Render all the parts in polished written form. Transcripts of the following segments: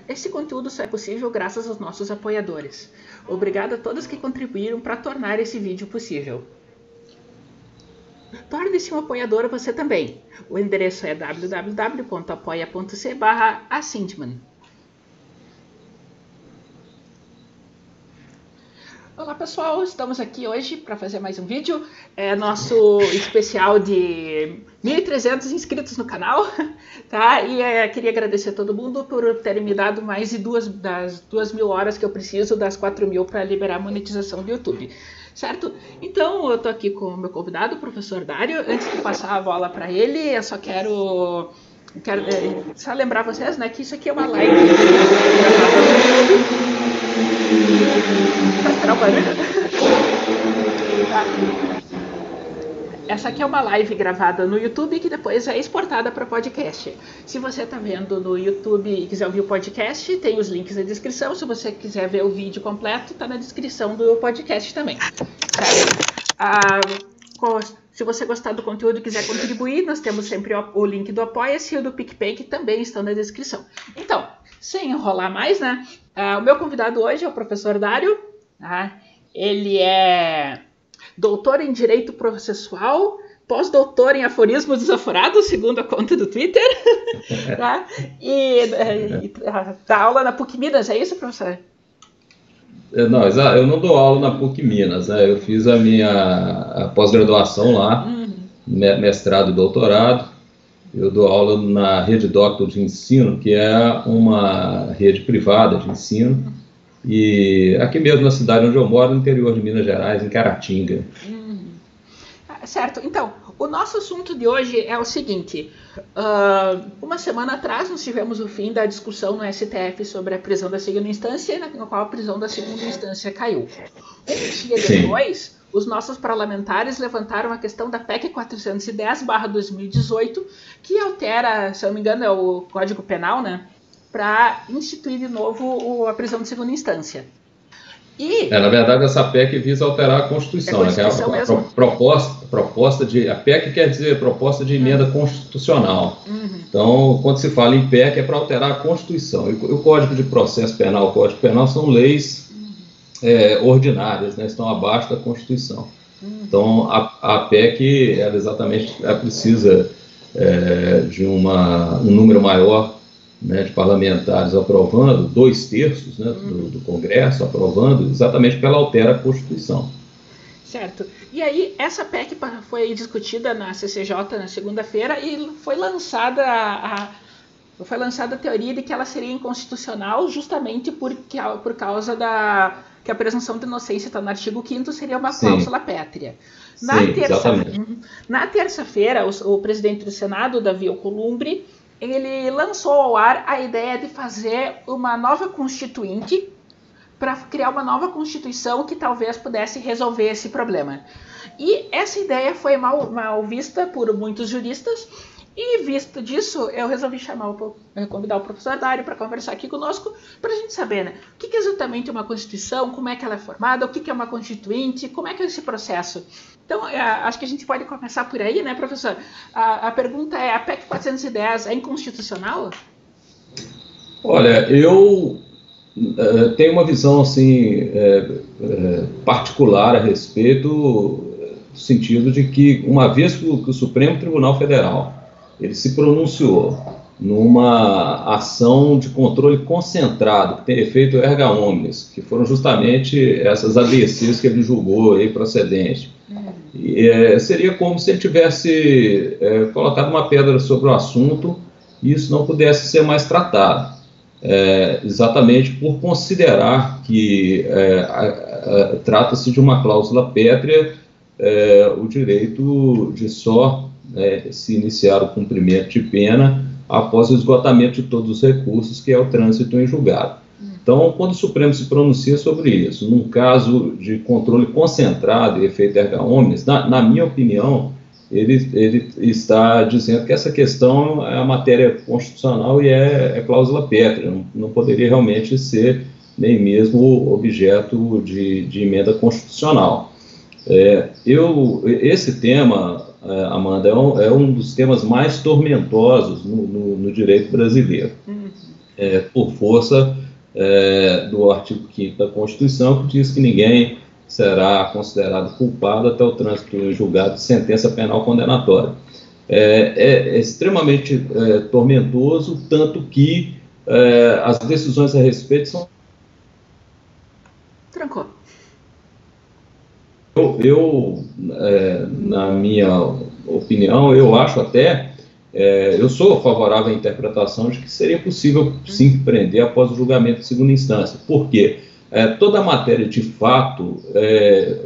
Esse conteúdo só é possível graças aos nossos apoiadores. Obrigado a todos que contribuíram para tornar esse vídeo possível. Torne-se um apoiador você também. O endereço é www.apoia.c/Asintman. Olá pessoal, estamos aqui hoje para fazer mais um vídeo. É nosso especial de 1.300 inscritos no canal, tá? E queria agradecer a todo mundo por terem me dado mais de das 2.000 horas que eu preciso, das 4.000 para liberar a monetização do YouTube. Certo? Então eu tô aqui com o meu convidado, o professor Dário. Antes de passar a bola para ele, eu só quero só lembrar vocês, né, que isso aqui é uma live. Vou esperar o barulho. Tá. Essa aqui é uma live gravada no YouTube que depois é exportada para podcast. Se você está vendo no YouTube e quiser ouvir o podcast, tem os links na descrição. Se você quiser ver o vídeo completo, está na descrição do podcast também. Se você gostar do conteúdo e quiser contribuir, nós temos sempre o link do Apoia-se e o do PicPay, que também estão na descrição. Então, sem enrolar mais, né? O meu convidado hoje é o professor Dário. Ele é doutor em Direito Processual, pós-doutor em Aforismos Desaforados, segundo a conta do Twitter. Tá? E dá aula na PUC Minas, é isso, professor? Não, eu não dou aula na PUC Minas, né? Eu fiz a minha pós-graduação lá, mestrado e doutorado. Eu dou aula na Rede Doctor de Ensino, que é uma rede privada de ensino, e aqui mesmo na cidade onde eu moro, no interior de Minas Gerais, em Caratinga. Certo, então, o nosso assunto de hoje é o seguinte: uma semana atrás nós tivemos o fim da discussão no STF sobre a prisão da segunda instância, na qual a prisão da segunda instância caiu. Um dia depois, os nossos parlamentares levantaram a questão da PEC 410/2018, que altera, se eu não me engano, é o Código Penal, né, para instituir de novo a prisão de segunda instância. Na verdade, essa PEC visa alterar a Constituição, né? A PEC quer dizer proposta de emenda constitucional. Então, quando se fala em PEC, é para alterar a Constituição. E o Código de Processo Penal, o Código Penal são leis ordinárias, né? Estão abaixo da Constituição. Então, a PEC, ela precisa de um número maior, né, de parlamentares aprovando, 2/3, né, do Congresso aprovando, exatamente porque ela altera a Constituição. Certo. E aí, essa PEC foi discutida na CCJ na segunda-feira e foi lançada a teoria de que ela seria inconstitucional justamente por causa que a presunção de inocência está no artigo 5º, seria uma cláusula pétrea. Na terça-feira, o presidente do Senado, Davi Alcolumbre, ele lançou ao ar a ideia de fazer uma nova constituinte para criar uma nova constituição que talvez pudesse resolver esse problema. E essa ideia foi mal vista por muitos juristas, e visto disso, eu resolvi convidar o professor Dário para conversar aqui conosco, para a gente saber, né, o que exatamente é uma constituição, como é que ela é formada, o que é uma constituinte, como é que é esse processo. Então, acho que a gente pode começar por aí, né, professor? A pergunta é: a PEC 410 é inconstitucional? Olha, eu tenho uma visão assim, particular a respeito, no sentido de que, uma vez que o Supremo Tribunal Federal ele se pronunciou numa ação de controle concentrado, que tem efeito erga omnes, que foram justamente essas ADCs que ele julgou aí procedente. Seria como se ele tivesse colocado uma pedra sobre o assunto e isso não pudesse ser mais tratado, exatamente por considerar que trata-se de uma cláusula pétrea, o direito de se iniciar o cumprimento de pena após o esgotamento de todos os recursos, que é o trânsito em julgado. Então, quando o Supremo se pronuncia sobre isso, num caso de controle concentrado e efeito erga omnes, na minha opinião, ele está dizendo que essa questão é a matéria constitucional e é cláusula pétrea, não poderia realmente ser nem mesmo objeto de emenda constitucional. Esse tema, Amanda, é um dos temas mais tormentosos no direito brasileiro. por força do artigo 5º da Constituição, que diz que ninguém será considerado culpado até o trânsito em julgado de sentença penal condenatória. É extremamente tormentoso, tanto que as decisões a respeito são... Trancou. Na minha opinião, eu acho até, eu sou favorável à interpretação de que seria possível, sim, prender após o julgamento de segunda instância. Por quê? Toda a matéria de fato,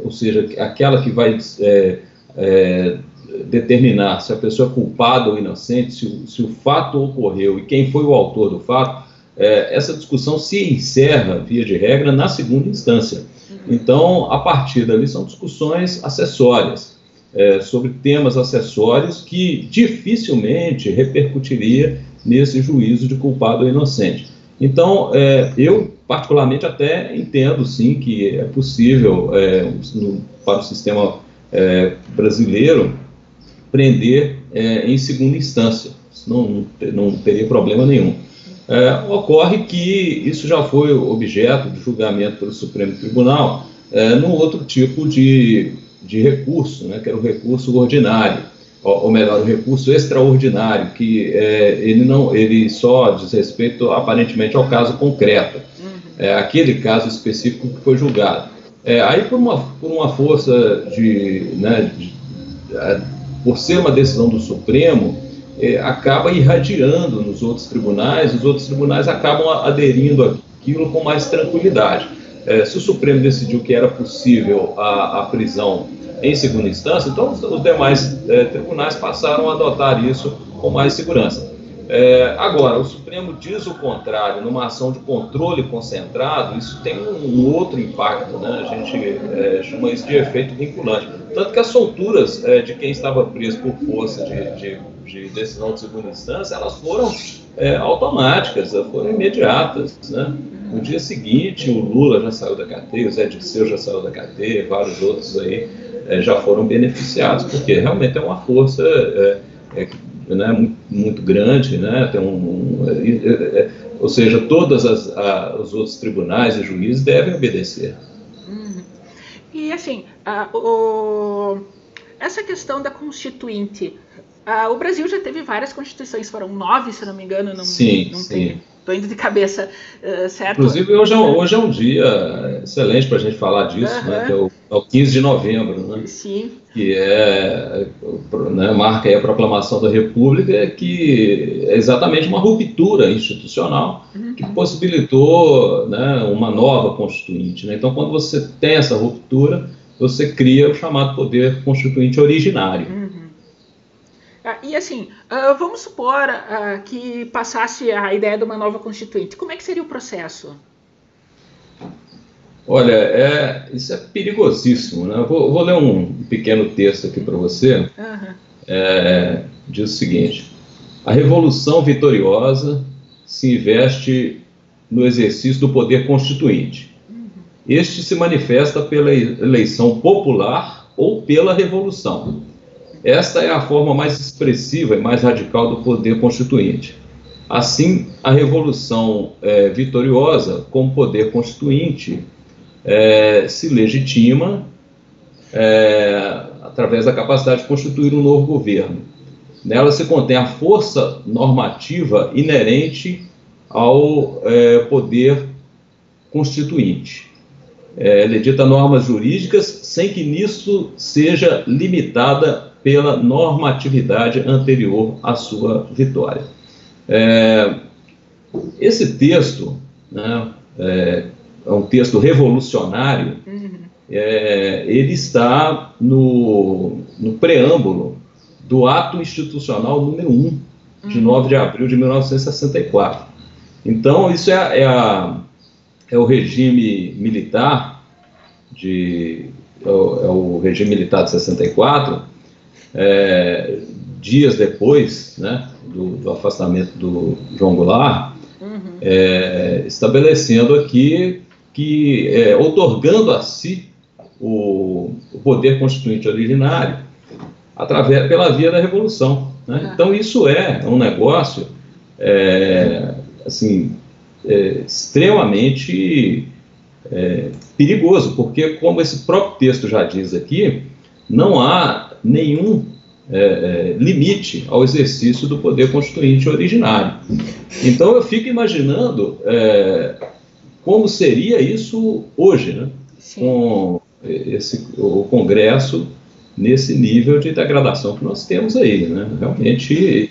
ou seja, aquela que vai determinar se a pessoa é culpada ou inocente, se o fato ocorreu e quem foi o autor do fato, essa discussão se encerra, via de regra, na segunda instância. Então, a partir dali, são discussões acessórias, sobre temas acessórios que dificilmente repercutiria nesse juízo de culpado ou inocente. Então, eu particularmente até entendo, sim, que é possível, para o sistema brasileiro, prender em segunda instância. Não teria problema nenhum. Ocorre que isso já foi objeto de julgamento pelo Supremo Tribunal num outro tipo de recurso, né, que era o recurso ordinário, ou melhor, o recurso extraordinário, que ele só diz respeito aparentemente ao caso concreto, aquele caso específico que foi julgado. Aí por uma força por ser uma decisão do Supremo, acaba irradiando nos outros tribunais, os outros tribunais acabam aderindo àquilo com mais tranquilidade. Se o Supremo decidiu que era possível a prisão em segunda instância, então os demais tribunais passaram a adotar isso com mais segurança. Agora, o Supremo diz o contrário, numa ação de controle concentrado, isso tem um outro impacto, né? A gente chama isso de efeito vinculante. Tanto que as solturas de quem estava preso por força de decisão de segunda instância, elas foram automáticas, foram imediatas, né? No dia seguinte, o Lula já saiu da cadeia, o Zé Dirceu já saiu da cadeia, vários outros aí já foram beneficiados, porque realmente é uma força muito grande, né? Ou seja, todos os outros tribunais e juízes devem obedecer. E assim, essa questão da Constituinte, o Brasil já teve várias constituições, foram 9, se não me engano, sim. Estou indo de cabeça, certo? Inclusive, hoje é um dia excelente para a gente falar disso, né, que é o 15 de novembro, né? Sim. Que marca aí a proclamação da República, que é exatamente uma ruptura institucional que possibilitou, né, uma nova Constituinte, né? Então, quando você tem essa ruptura, você cria o chamado poder constituinte originário. E assim, vamos supor que passasse a ideia de uma nova Constituinte. Como é que seria o processo? Olha, isso é perigosíssimo, né? Vou ler um pequeno texto aqui para você. Diz o seguinte: a Revolução Vitoriosa se investe no exercício do poder constituinte. Este se manifesta pela eleição popular ou pela revolução. Esta é a forma mais expressiva e mais radical do poder constituinte. Assim, a Revolução Vitoriosa, como poder constituinte, se legitima através da capacidade de constituir um novo governo. Nela se contém a força normativa inerente ao poder constituinte. Ele edita normas jurídicas sem que nisso seja limitada pela normatividade anterior à sua vitória. Esse texto, né, é um texto revolucionário, ele está no preâmbulo do Ato Institucional número 1, de 9 de abril de 1964. Então, isso é o regime militar, o regime militar de 64, dias depois, né, do afastamento do João Goulart, estabelecendo aqui que, outorgando a si o poder constituinte originário pela via da Revolução, né? Então isso é um negócio assim, extremamente perigoso, porque, como esse próprio texto já diz aqui, não há nenhum limite ao exercício do poder constituinte originário. Então, eu fico imaginando como seria isso hoje, né? Com o Congresso nesse nível de degradação que nós temos aí, né? Realmente,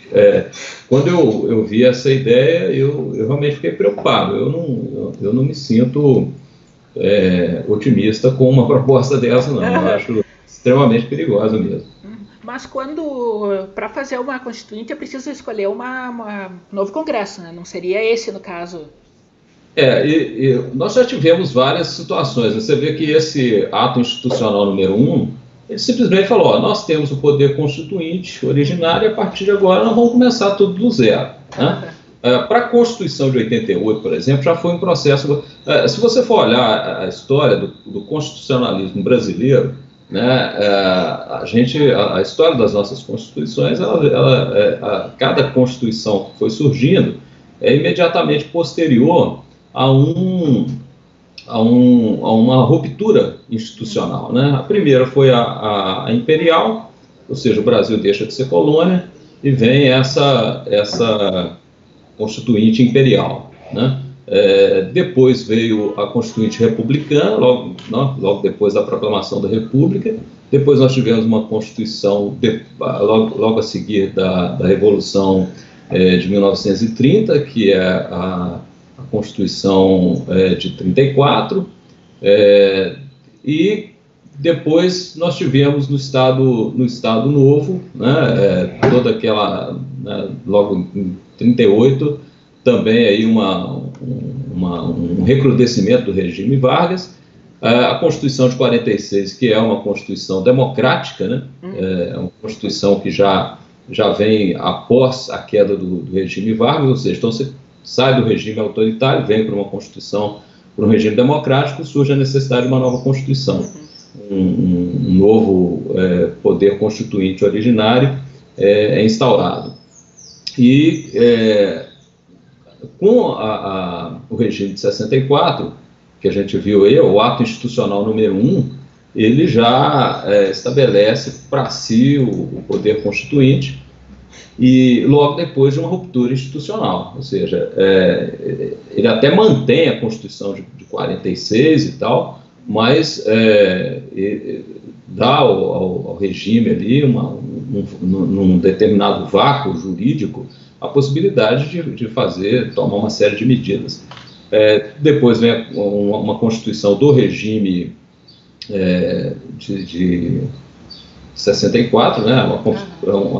quando eu vi essa ideia, eu realmente fiquei preocupado. Eu não me sinto otimista com uma proposta dessa, não. Eu acho extremamente perigosa mesmo. Mas para fazer uma constituinte é preciso escolher um novo Congresso, né? Não seria esse, no caso? Nós já tivemos várias situações. Você vê que esse ato institucional número 1, ele simplesmente falou, nós temos o poder constituinte originário e a partir de agora nós vamos começar tudo do zero, né? Para a Constituição de 88, por exemplo, já foi um processo... se você for olhar a história do constitucionalismo brasileiro, né, a história das nossas constituições, cada constituição que foi surgindo é imediatamente posterior a uma ruptura institucional, né? A primeira foi a imperial, ou seja, o Brasil deixa de ser colônia e vem essa constituinte imperial, né? Depois veio a Constituinte Republicana, logo depois da proclamação da República. Depois nós tivemos uma Constituição, logo a seguir da Revolução de 1930, que é a Constituição de 34, e depois nós tivemos no Estado Novo, né, toda aquela, né, logo em 38, também aí um recrudescimento do regime Vargas, a Constituição de 46, que é uma Constituição democrática, né, é uma Constituição que já vem após a queda do regime Vargas, ou seja, então você sai do regime autoritário, vem para uma Constituição, para um regime democrático, surge a necessidade de uma nova Constituição, um novo poder constituinte originário é instaurado. E com o regime de 64, que a gente viu aí, o ato institucional número 1, ele já estabelece para si o poder constituinte, e logo depois de uma ruptura institucional, ou seja, ele até mantém a Constituição de 46 e tal, mas dá ao regime ali, num determinado vácuo jurídico, a possibilidade de tomar uma série de medidas. Depois vem uma Constituição do regime de 64, né,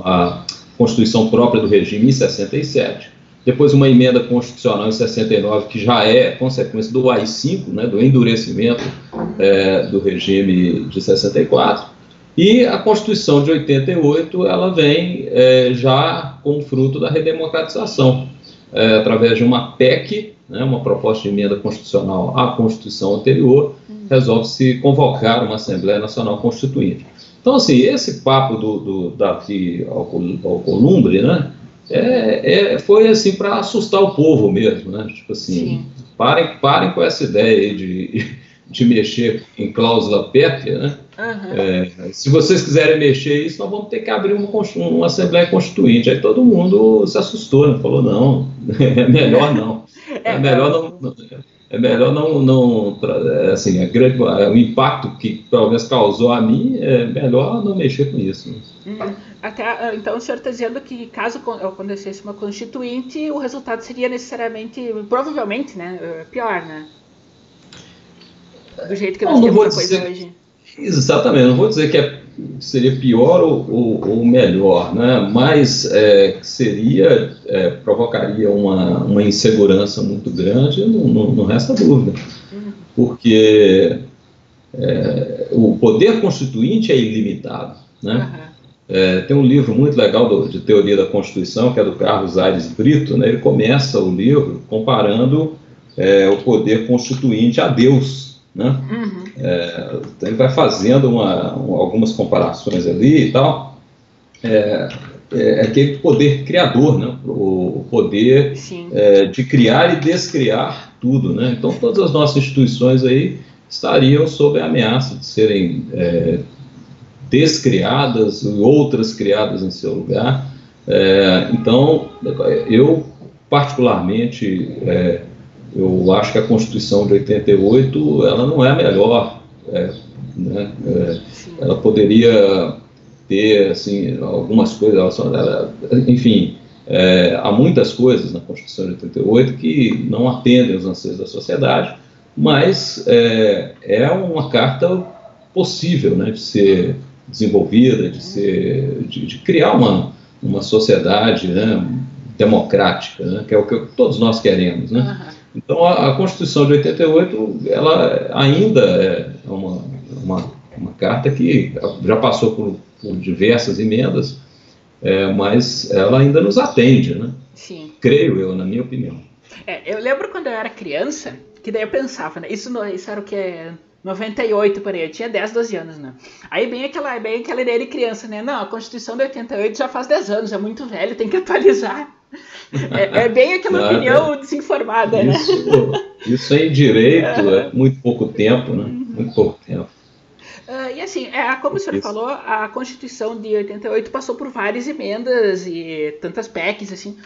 a Constituição própria do regime em 67, depois uma emenda constitucional em 69, que já é consequência do AI-5, né, do endurecimento do regime de 64, e a Constituição de 88, ela vem já como fruto da redemocratização, através de uma PEC, né, uma proposta de emenda constitucional à Constituição anterior, resolve-se convocar uma Assembleia Nacional Constituinte. Então, assim, esse papo do Davi Alcolumbre, né, foi assim para assustar o povo mesmo, né? Tipo assim, parem com essa ideia aí de mexer em cláusula pétrea, né? Se vocês quiserem mexer isso, nós vamos ter que abrir uma Assembleia Constituinte. Aí todo mundo se assustou, né? Falou, não, é melhor não. É melhor não, assim, o impacto que pelo menos causou a mim, é melhor não mexer com isso. Então o senhor está dizendo que caso acontecesse uma constituinte, o resultado seria provavelmente, né, pior, né? Do jeito que nós temos a coisa hoje. Exatamente, não vou dizer que seria pior ou melhor, né? Mas provocaria uma insegurança muito grande, não resta dúvida, porque o poder constituinte é ilimitado, né? Tem um livro muito legal de teoria da Constituição, que é do Carlos Aires Brito, né? Ele começa o livro comparando o poder constituinte a Deus, né? Ele vai fazendo algumas comparações ali e tal, aquele poder criador, né? O poder de criar e descriar tudo, né? Então, todas as nossas instituições aí estariam sob a ameaça de serem descriadas e outras criadas em seu lugar. Então, eu particularmente, eu acho que a Constituição de 88, ela não é a melhor, né? Ela poderia ter, assim, algumas coisas, enfim, há muitas coisas na Constituição de 88 que não atendem aos anseios da sociedade, mas é uma carta possível, né, de ser desenvolvida, de criar uma sociedade, né, democrática, né, que é o que todos nós queremos, né? Então, a Constituição de 88, ela ainda é uma carta que já passou por diversas emendas, mas ela ainda nos atende, né? Sim. Creio eu, na minha opinião. Eu lembro quando eu era criança, que daí eu pensava, né? Isso era o que? 98, por aí, eu tinha 10, 12 anos, né? Aí bem aquela ideia de criança, né? Não, a Constituição de 88 já faz 10 anos, é muito velho, tem que atualizar. Bem aquela opinião desinformada, né? Isso em direito é muito pouco tempo, né? Muito pouco tempo. E assim, como o senhor falou, a Constituição de 88 passou por várias emendas e tantas PECs, assim.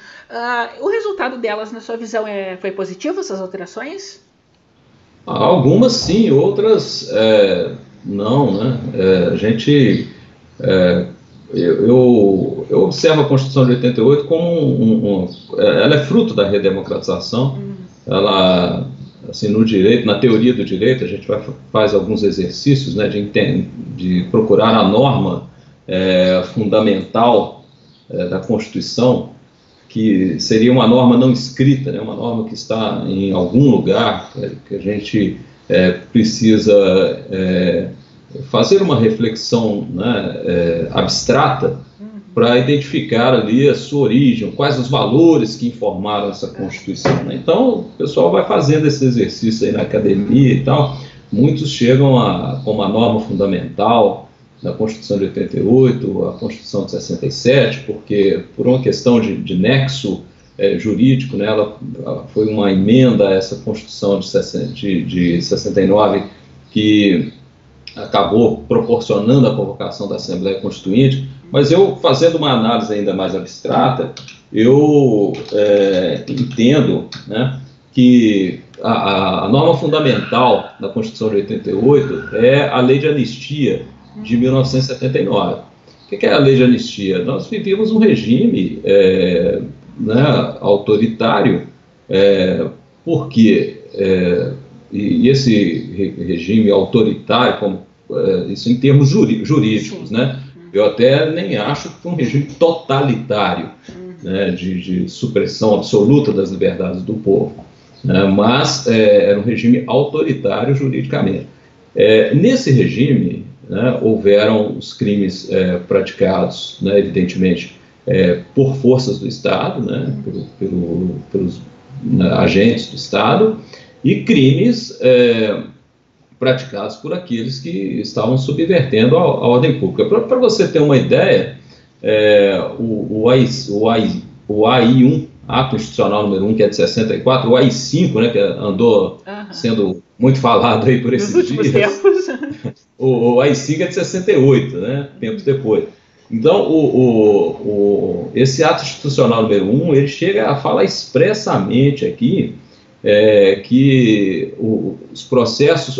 O resultado delas, na sua visão, foi positivo, essas alterações? Algumas sim, outras não, né? A gente... Eu observo a Constituição de 88 como ela é fruto da redemocratização. Ela, assim, no direito, na teoria do direito, a gente faz alguns exercícios, né, de procurar a norma fundamental da Constituição, que seria uma norma não escrita, né, uma norma que está em algum lugar, que a gente precisa fazer uma reflexão, né, abstrata, para identificar ali a sua origem, quais os valores que informaram essa Constituição, né? Então, o pessoal vai fazendo esse exercício aí na academia e tal. Muitos chegam como a norma fundamental da Constituição de 88, a Constituição de 67, porque por uma questão de nexo jurídico, né, ela foi uma emenda a essa Constituição de 69 que acabou proporcionando a convocação da Assembleia Constituinte. Mas eu, fazendo uma análise ainda mais abstrata, eu entendo, né, que a norma fundamental da Constituição de 88 é a Lei de Anistia de 1979. O que é a Lei de Anistia? Nós vivíamos um regime né, autoritário, porque e esse regime autoritário, como isso em termos jurídicos, né? Eu até nem acho que foi um regime totalitário, né, de supressão absoluta das liberdades do povo, né, mas era um regime autoritário juridicamente. Nesse regime, né, houveram os crimes praticados, né, evidentemente, por forças do Estado, né, pelos agentes do Estado, e crimes praticados por aqueles que estavam subvertendo a ordem pública. Para você ter uma ideia, o AI1, Ato Institucional número 1, que é de 64, o AI5, né, que andou sendo muito falado aí por esses dias, tempos. O AI5 é de 68, né, tempos depois. Então, esse Ato Institucional número 1, ele chega a falar expressamente aqui que os processos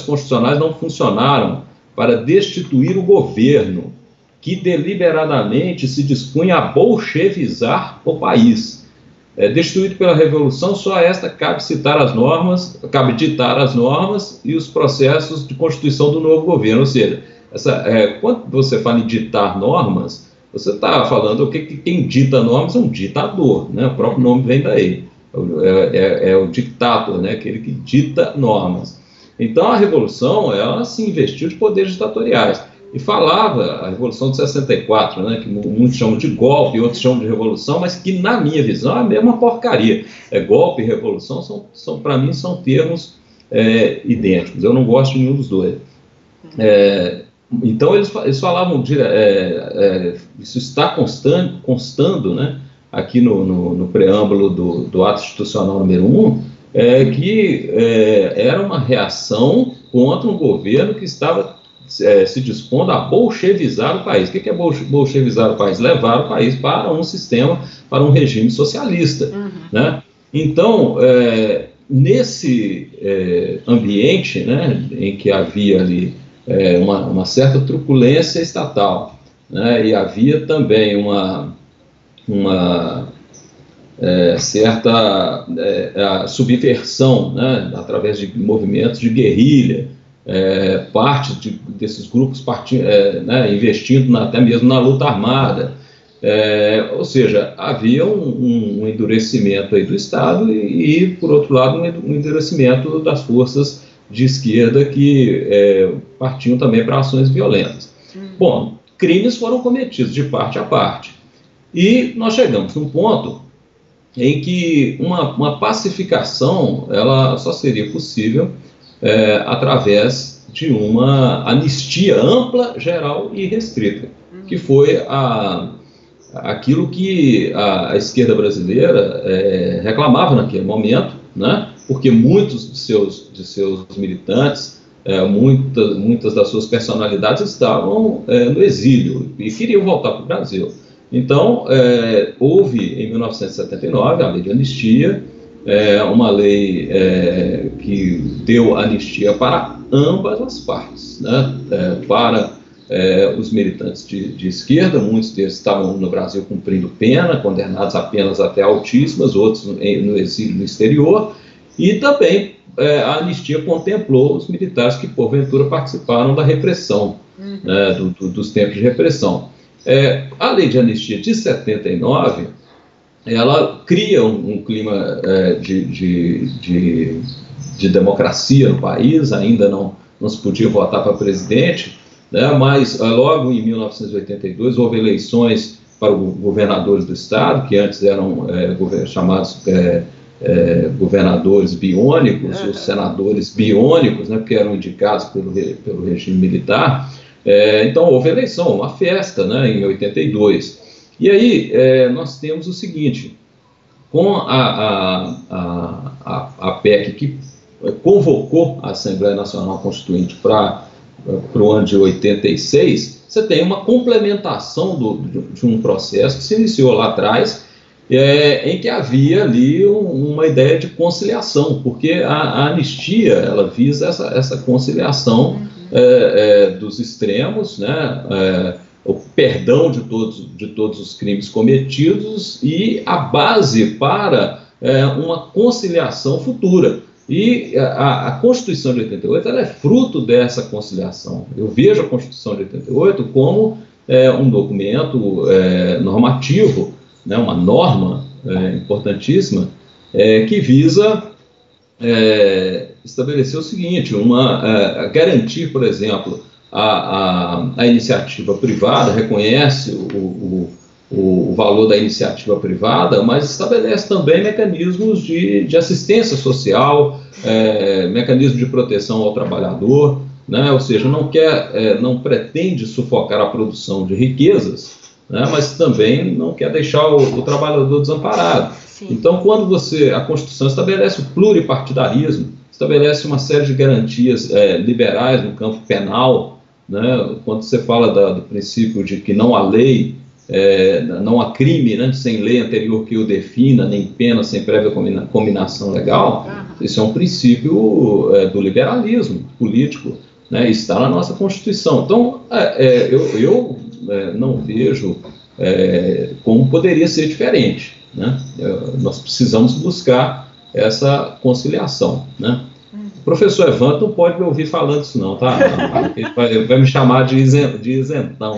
constitucionais não funcionaram para destituir o governo que deliberadamente se dispunha a bolchevizar o país. Destituído pela Revolução, só a esta cabe ditar as normas e os processos de constituição do novo governo. Ou seja, quando você fala em ditar normas, você está falando que quem dita normas é um ditador, né? O próprio nome vem daí. É o dictator, né? Aquele que dita normas. Então a Revolução, ela se investiu de poderes ditatoriais e falava, a Revolução de 64, né, que muitos chamam de golpe, outros chamam de revolução, mas que na minha visão é a mesma porcaria. Golpe e revolução para mim são termos idênticos, eu não gosto de nenhum dos dois. então eles falavam, isso está constando, né, aqui no preâmbulo do ato institucional número 1, que era uma reação contra um governo que estava se dispondo a bolchevizar o país. O que é bolchevizar o país? Levar o país para um sistema, para um regime socialista. Né? Então, nesse ambiente, né, em que havia ali uma certa truculência estatal, né, e havia também uma certa subversão, né, através de movimentos de guerrilha, parte desses grupos né, investindo até mesmo na luta armada, ou seja, havia um endurecimento aí do Estado e, por outro lado, um endurecimento das forças de esquerda que partiam também para ações violentas. Bom, crimes foram cometidos de parte a parte e nós chegamos num ponto em que uma pacificação ela só seria possível através de uma anistia ampla, geral e restrita, que foi aquilo que a esquerda brasileira reclamava naquele momento, né? Porque muitos de seus militantes, muitas das suas personalidades estavam no exílio e queriam voltar para o Brasil. Então, houve, em 1979, a lei de anistia, uma lei que deu anistia para ambas as partes, né? Para os militantes de esquerda, muitos deles estavam no Brasil cumprindo pena, condenados a penas até altíssimas, outros no exílio no exterior, e também a anistia contemplou os militares que, porventura, participaram da repressão, né, dos tempos de repressão. A lei de anistia de 79, ela cria um clima de democracia no país, ainda não se podia votar para presidente, né, mas logo em 1982 houve eleições para os governadores do estado, que antes eram chamados governadores biônicos, os senadores biônicos, né, porque eram indicados pelo regime militar. Então houve eleição, uma festa, né, em 82. E aí nós temos o seguinte, com a PEC que convocou a Assembleia Nacional Constituinte para o ano de 86, você tem uma complementação de um processo que se iniciou lá atrás, em que havia ali uma ideia de conciliação, porque a anistia ela visa essa conciliação dos extremos, né, o perdão de todos os crimes cometidos e a base para uma conciliação futura. E a Constituição de 88 ela é fruto dessa conciliação. Eu vejo a Constituição de 88 como um documento normativo, né, uma norma importantíssima, que visa estabelecer o seguinte, garantir, por exemplo, a iniciativa privada, reconhece o valor da iniciativa privada, mas estabelece também mecanismos de assistência social, mecanismos de proteção ao trabalhador, né? Ou seja, não pretende sufocar a produção de riquezas, né? Mas também não quer deixar o trabalhador desamparado. Sim. Então, quando a Constituição estabelece o pluripartidarismo, estabelece uma série de garantias liberais no campo penal, né? Quando você fala do princípio de que não há lei, não há crime, né, sem lei anterior que o defina, nem pena sem prévia combinação legal, isso é um princípio do liberalismo político, né, está na nossa Constituição. Então, eu não vejo como poderia ser diferente, né? Nós precisamos buscar essa conciliação, né? O professor Evandro não pode me ouvir falando isso não, tá? Ele vai me chamar de isentão.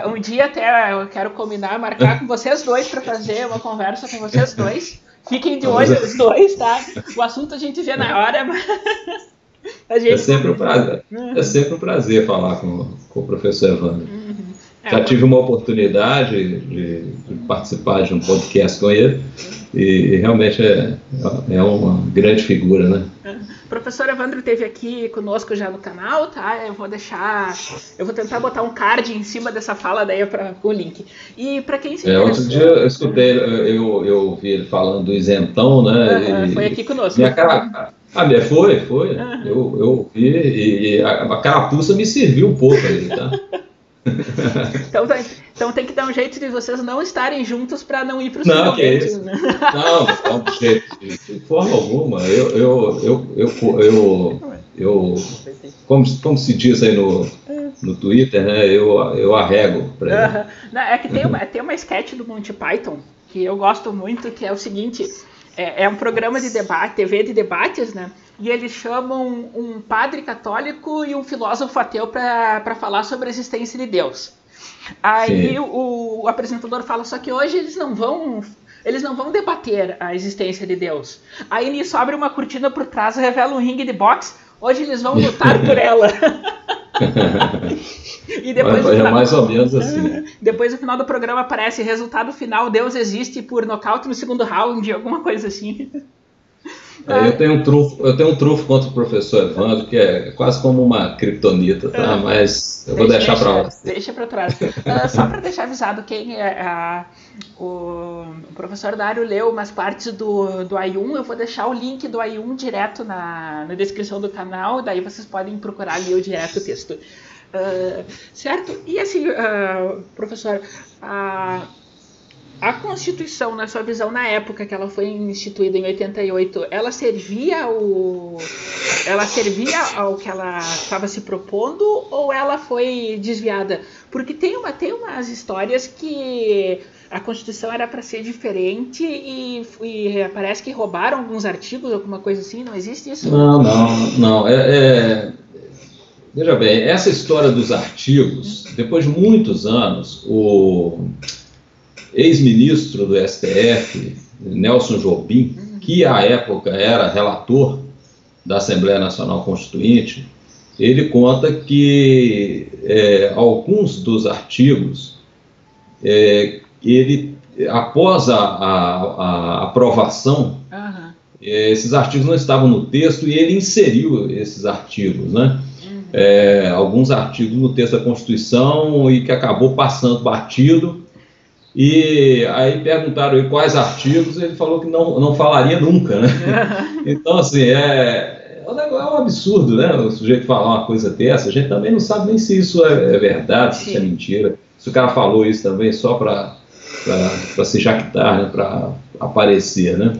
Um dia até eu quero marcar com vocês dois para fazer uma conversa com vocês dois. Fiquem de olho os dois, tá? O assunto a gente vê na hora, mas... É sempre um prazer falar com o professor Evandro. Já tive uma oportunidade de participar de um podcast com ele e realmente é uma grande figura, né? professor Evandro esteve aqui conosco já no canal, tá? Eu vou tentar botar um card em cima dessa fala daí para o link. E para quem se interessou... Outro dia eu escutei, eu ouvi ele falando do isentão, né? Foi aqui conosco. Foi. Eu ouvi e a carapuça me serviu um pouco aí, tá? Então tem que dar um jeito de vocês não estarem juntos para não ir para os Não, que é isso. Né? Não, de forma alguma. Como se diz aí no Twitter, né? Eu arrego para ele. É que tem uma sketch do Monty Python que eu gosto muito, que é o seguinte: é um programa de debate, TV de debates, né? E eles chamam um padre católico e um filósofo ateu para falar sobre a existência de Deus. Aí o apresentador fala, só que hoje eles não vão debater a existência de Deus. Aí nisso abre uma cortina por trás e revela um ringue de boxe. Hoje eles vão lutar por ela. E depois mais ou menos assim. Depois no final do programa aparece resultado final, Deus existe por nocaute no segundo round, alguma coisa assim. Eu tenho um trunfo contra o professor Evandro, que é quase como uma criptonita, tá? Mas eu vou deixar para você. Deixa para trás. Só para deixar avisado, o professor Dário leu umas partes do AI1, eu vou deixar o link do AI1 direto na descrição do canal, daí vocês podem procurar ali direto o texto. Certo? E assim, professor, a Constituição, na sua visão, na época que ela foi instituída em 88, ela servia ao que ela estava se propondo ou ela foi desviada? Porque tem umas histórias que a Constituição era para ser diferente e parece que roubaram alguns artigos, alguma coisa assim, não existe isso? Não. Veja bem, essa história dos artigos, depois de muitos anos, o ex-ministro do STF, Nelson Jobim, que à época era relator da Assembleia Nacional Constituinte, ele conta que alguns dos artigos, após a aprovação, esses artigos não estavam no texto e ele inseriu esses artigos, né? Alguns artigos no texto da Constituição e que acabou passando batido. E aí perguntaram ele quais artigos, ele falou que não falaria nunca, né? Então, assim, é um absurdo, né? O sujeito falar uma coisa dessa, a gente também não sabe nem se isso é verdade, se isso é mentira. Se o cara falou isso também só para se jactar, né? Para aparecer, né?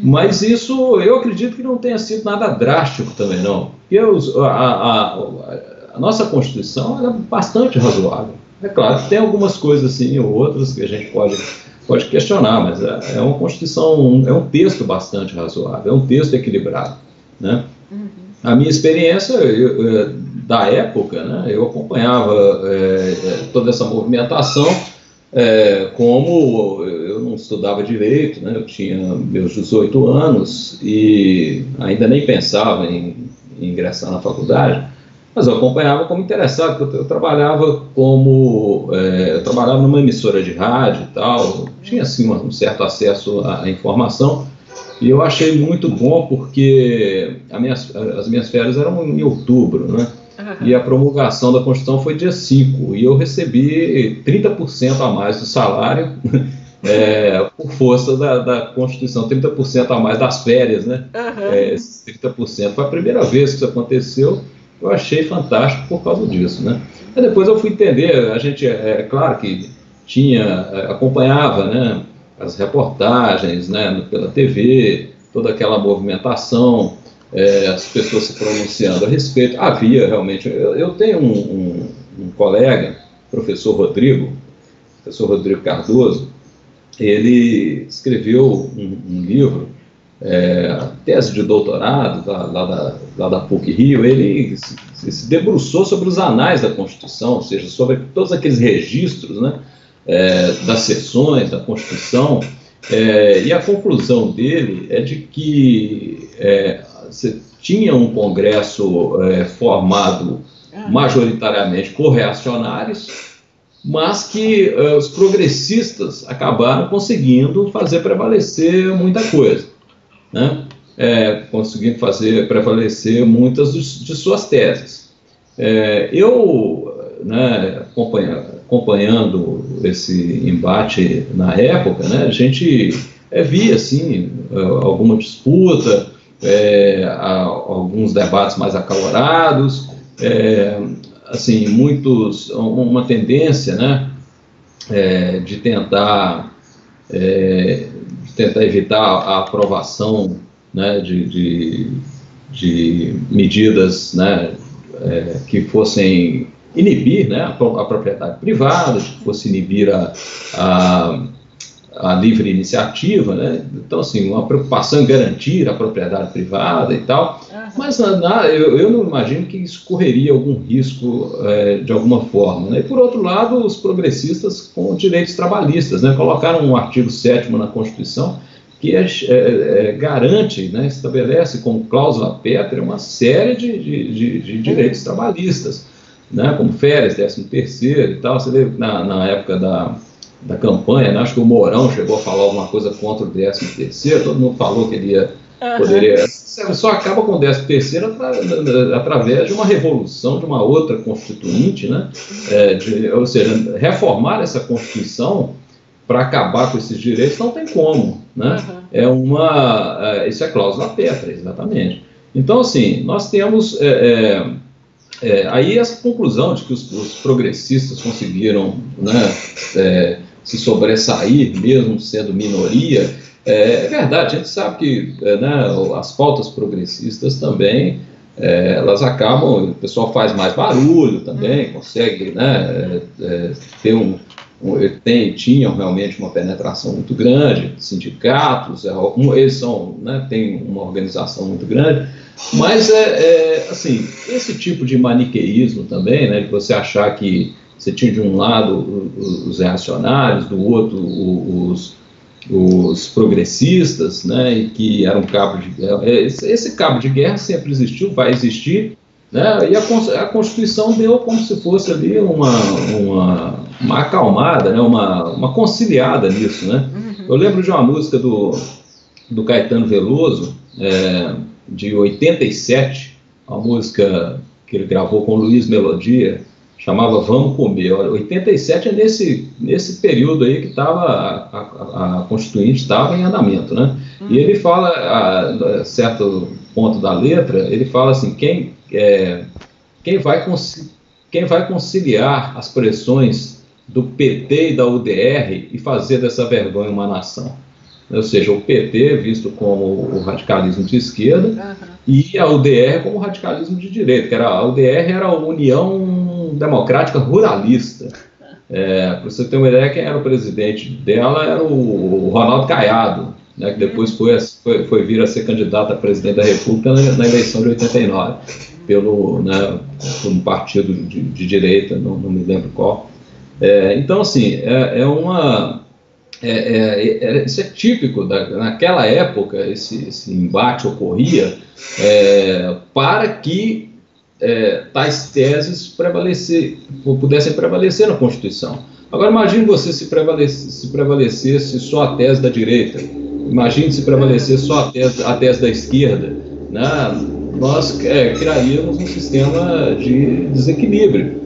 Mas isso, eu acredito que não tenha sido nada drástico também, não. Porque a nossa Constituição é bastante razoável. É claro que tem algumas coisas assim ou outras que a gente pode questionar, mas é uma Constituição, é um texto bastante razoável, é um texto equilibrado, né? A minha experiência da época, né, eu acompanhava toda essa movimentação, como eu não estudava direito, né, eu tinha meus 18 anos e ainda nem pensava em ingressar na faculdade, mas eu acompanhava como interessado, porque eu trabalhava numa emissora de rádio e tal, tinha assim um certo acesso à informação, e eu achei muito bom porque as minhas férias eram em outubro, né? E a promulgação da Constituição foi dia 5, e eu recebi 30% a mais do salário, por força da Constituição, 30% a mais das férias, né? Esses 30%. Foi a primeira vez que isso aconteceu. Eu achei fantástico por causa disso, né? E depois eu fui entender, a gente, claro que acompanhava, né, as reportagens, né, pela TV, toda aquela movimentação, as pessoas se pronunciando a respeito. Havia realmente, eu tenho um colega, professor Rodrigo Cardoso, ele escreveu um livro, tese de doutorado lá da PUC-Rio. Ele se debruçou sobre os anais da Constituição, ou seja, sobre todos aqueles registros, né, das sessões da Constituição, e a conclusão dele é de que você tinha um Congresso formado majoritariamente por reacionários, mas que os progressistas acabaram conseguindo fazer prevalecer muita coisa, né? conseguindo fazer prevalecer muitas de suas teses. Né, acompanhando esse embate na época, né, a gente via assim, alguma disputa, alguns debates mais acalorados, assim, uma tendência, né, de tentar evitar a aprovação, né, de medidas, né, que fossem inibir, né, a propriedade privada, que fosse inibir a livre iniciativa, né? Então, assim, uma preocupação em garantir a propriedade privada e tal, mas eu não imagino que isso correria algum risco de alguma forma, né? E, por outro lado, os progressistas com direitos trabalhistas, né, colocaram um artigo 7º na Constituição que garante, né, estabelece como cláusula pétrea uma série de direitos trabalhistas, né, como férias, 13º e tal. Você vê na época da campanha, né, acho que o Mourão chegou a falar alguma coisa contra o 13º, todo mundo falou que ele poderia... Só acaba com o 13º através de uma revolução, de uma outra constituinte, né, ou seja, reformar essa Constituição para acabar com esses direitos não tem como, né? Isso é cláusula pétrea, exatamente. Então, assim, nós temos aí essa conclusão de que os progressistas conseguiram, né, se sobressair, mesmo sendo minoria, é verdade. A gente sabe que, né, as pautas progressistas também, elas acabam, o pessoal faz mais barulho também, consegue, né, tinham realmente uma penetração muito grande, sindicatos, eles né, têm uma organização muito grande, mas assim, esse tipo de maniqueísmo também, né, de você achar que você tinha de um lado os reacionários, do outro os progressistas, né, e que era um cabo de guerra. Esse cabo de guerra sempre existiu, vai existir, né, e a Constituição deu como se fosse ali uma acalmada, né, uma conciliada nisso, né? Eu lembro de uma música do Caetano Veloso, de 87, uma música que ele gravou com Luiz Melodia, chamava Vamos Comer. Olha, 87 é nesse período aí que a Constituinte estava em andamento, né? E ele fala, a certo ponto da letra, ele fala assim, quem vai conciliar as pressões do PT e da UDR e fazer dessa vergonha uma nação? Ou seja, o PT visto como o radicalismo de esquerda e a UDR como o radicalismo de direita, que a UDR era a União Democrática Ruralista. Para você ter uma ideia, quem era o presidente dela era o Ronaldo Caiado, né, que depois foi vir a ser candidato a presidente da República na eleição de 89, por um partido de direita, não me lembro qual. Então, assim, isso é típico naquela época. Esse embate ocorria para que tais teses pudessem prevalecer na Constituição. Agora, imagine você se prevalecesse só a tese da direita, imagine se prevalecesse só a tese da esquerda, né? Nós criaríamos um sistema de desequilíbrio.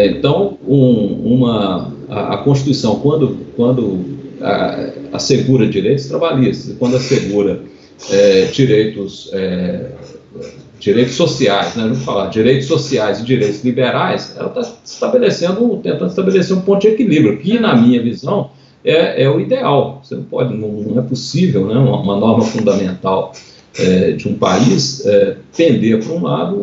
Então, a Constituição, quando assegura direitos trabalhistas, quando assegura direitos sociais, né? Vamos falar direitos sociais e direitos liberais, ela está tentando estabelecer um ponto de equilíbrio, que, na minha visão, é o ideal. Você não é possível, né, uma norma fundamental de um país pender para um lado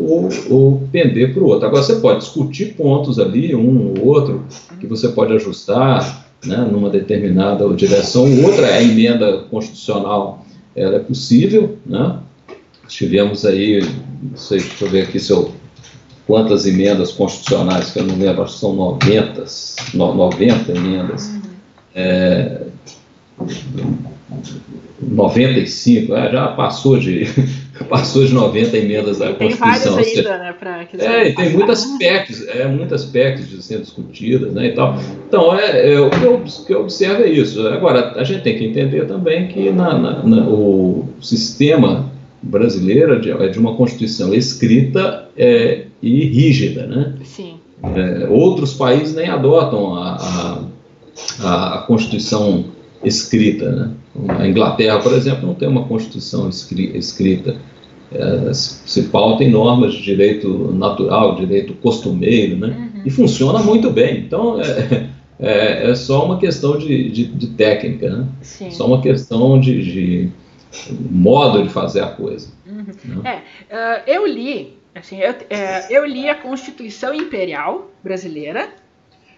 ou pender para o outro. Agora, você pode discutir pontos ali, um ou outro, que você pode ajustar, né, numa determinada direção. Outra é a emenda constitucional, ela é possível, né? Tivemos aí, não sei, deixa eu ver aqui quantas emendas constitucionais, que eu não lembro, acho que são 90 emendas. 95, já passou de 90 emendas da Constituição. Tem várias ainda, né? Tem muitas PECs sendo discutidas, né, e tal. Então, o que eu observo é isso. Agora, a gente tem que entender também que o sistema brasileira é de uma Constituição escrita e rígida, né? Sim. Outros países nem adotam a Constituição escrita, né? A Inglaterra, por exemplo, não tem uma Constituição escrita. Se pauta em normas de direito natural, direito costumeiro, né? E funciona muito bem. Então, é só uma questão de técnica, né? Sim. Só uma questão de modo de fazer a coisa. Né? Eu li, assim, eu li a Constituição Imperial Brasileira.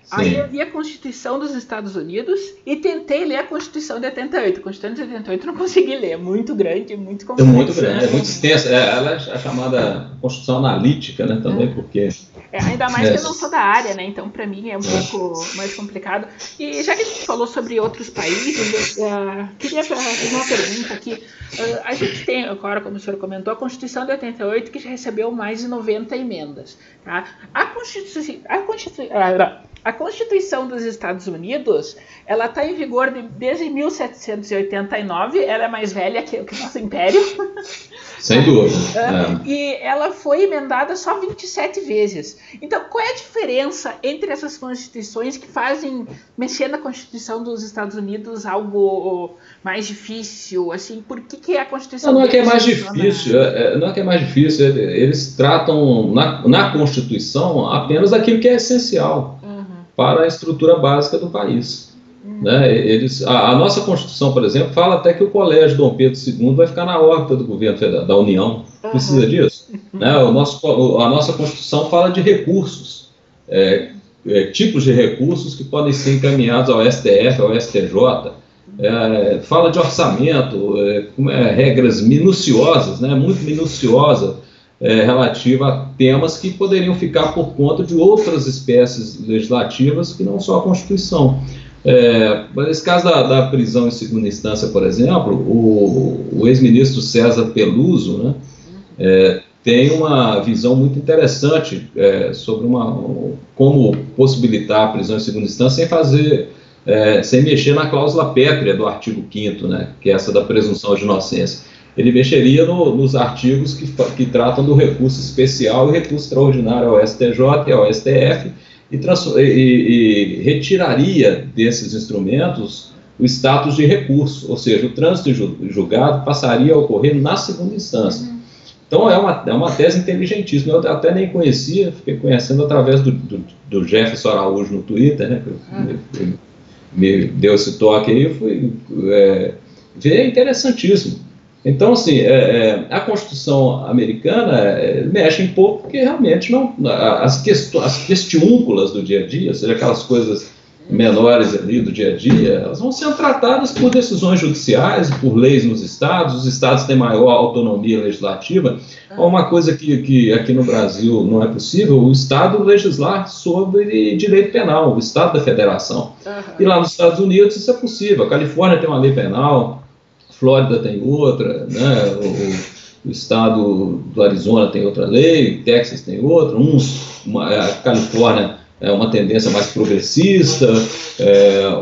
Sim. Aí eu li a Constituição dos Estados Unidos e tentei ler a Constituição de 88. A Constituição de 88 não consegui ler, é muito grande, muito complexa. É muito grande, é muito extensa. Ela é a chamada Constituição Analítica, né, também, porque... ainda mais que eu não sou da área, né, então para mim é um pouco mais complicado. E já que a gente falou sobre outros países, queria fazer uma pergunta aqui. A gente tem, agora, como o senhor comentou, a Constituição de 88 que já recebeu mais de 90 emendas. Tá? A Constituição dos Estados Unidos, ela está em vigor desde 1789, ela é mais velha que o nosso império. Sem dúvida. E ela foi emendada só 27 vezes. Então, qual é a diferença entre essas constituições que fazem mexer na Constituição dos Estados Unidos algo mais difícil? Assim, por que a Constituição... Não é que é mais difícil, não é que é mais difícil, eles tratam na Constituição apenas aquilo que é essencial para a estrutura básica do país. Né? A nossa Constituição, por exemplo, fala até que o Colégio Dom Pedro II vai ficar na órbita do governo federal, da União. Precisa disso? Né? A nossa Constituição fala de recursos, tipos de recursos que podem ser encaminhados ao STF, ao STJ, fala de orçamento, regras minuciosas, né? Muito minuciosa, relativa a temas que poderiam ficar por conta de outras espécies legislativas que não só a Constituição. Nesse caso da prisão em segunda instância, por exemplo, o ex-ministro César Peluso, né, tem uma visão muito interessante sobre como possibilitar a prisão em segunda instância sem mexer na cláusula pétrea do artigo 5º, né, que é essa da presunção de inocência. Ele mexeria nos artigos que tratam do recurso especial e recurso extraordinário ao STJ e ao STF e retiraria desses instrumentos o status de recurso, ou seja, o trânsito julgado passaria a ocorrer na segunda instância. Então é uma tese inteligentíssima, eu até nem conhecia, fiquei conhecendo através do Jefferson Araújo no Twitter, né, que me deu esse toque aí, eu fui ver, é interessantíssimo. Então, assim, a Constituição americana mexe um pouco porque realmente as questiúnculas do dia a dia, ou seja, aquelas coisas menores ali do dia a dia, elas vão sendo tratadas por decisões judiciais, por leis nos estados, os estados têm maior autonomia legislativa. Uma coisa que aqui no Brasil não é possível, o estado legislar sobre direito penal, o estado da federação. E lá nos Estados Unidos isso é possível, a Califórnia tem uma lei penal, Flórida tem outra, né? O estado do Arizona tem outra lei, o Texas tem outra, a Califórnia é uma tendência mais progressista,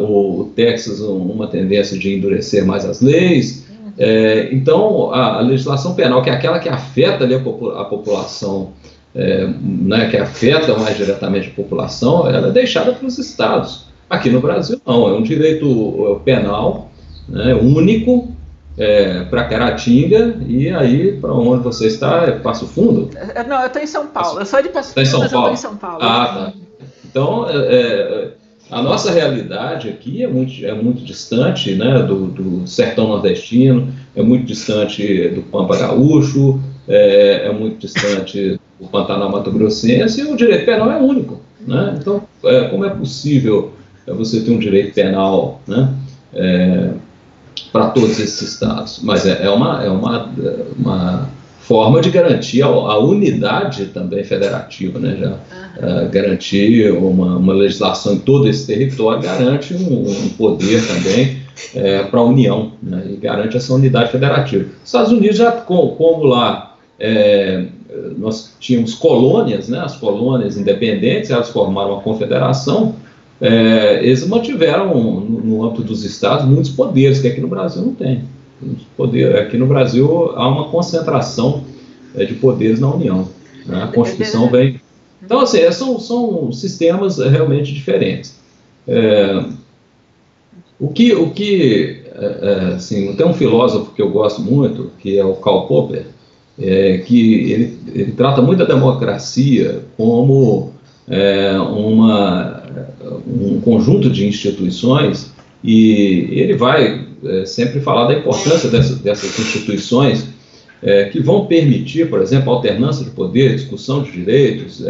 o Texas uma tendência de endurecer mais as leis. Então, a legislação penal, que é aquela que afeta ali a população, né, que afeta mais diretamente a população, ela é deixada para os estados. Aqui no Brasil não, é um direito penal, né, único, para Caratinga, e aí para onde você está, Passo Fundo? Não, eu estou em São Paulo, eu sou de Passo Fundo, mas eu estou em São Paulo. Tá. Então, a nossa realidade aqui é muito distante, né, do sertão nordestino, é muito distante do Pampa Gaúcho, é muito distante do Pantanal Mato Grossense, e o direito penal é único. Né? Então, como é possível você ter um direito penal, né, para todos esses estados? Mas é uma forma de garantir a unidade também federativa, né? Garantir uma legislação em todo esse território, garante um poder também para a União, né? E garante essa unidade federativa. Os Estados Unidos, já como lá nós tínhamos colônias, né? As colônias independentes, elas formaram uma confederação, eles mantiveram no âmbito dos estados muitos poderes que aqui no Brasil não tem. aqui no Brasil há uma concentração de poderes na União, né? A Constituição vem... Então, assim, são sistemas realmente diferentes. Assim, tem um filósofo que eu gosto muito, que é o Karl Popper, que ele trata muito a democracia como um conjunto de instituições, e ele vai sempre falar da importância dessas instituições que vão permitir, por exemplo, alternância de poder, discussão de direitos,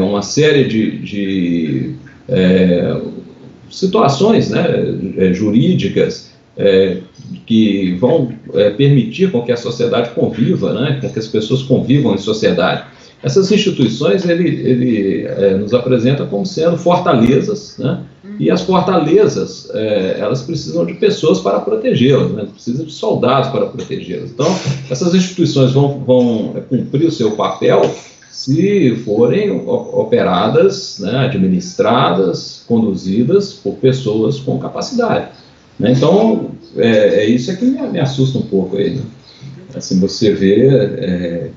uma série de situações, né, jurídicas que vão permitir com que a sociedade conviva, né, com que as pessoas convivam em sociedade. Essas instituições ele nos apresenta como sendo fortalezas, né, e as fortalezas elas precisam de pessoas para protegê-las, né, precisam de soldados para protegê-las. Então, essas instituições vão cumprir o seu papel se forem operadas, né, administradas, conduzidas por pessoas com capacidade, né? Então, isso que me assusta um pouco aí, né? Assim, você vê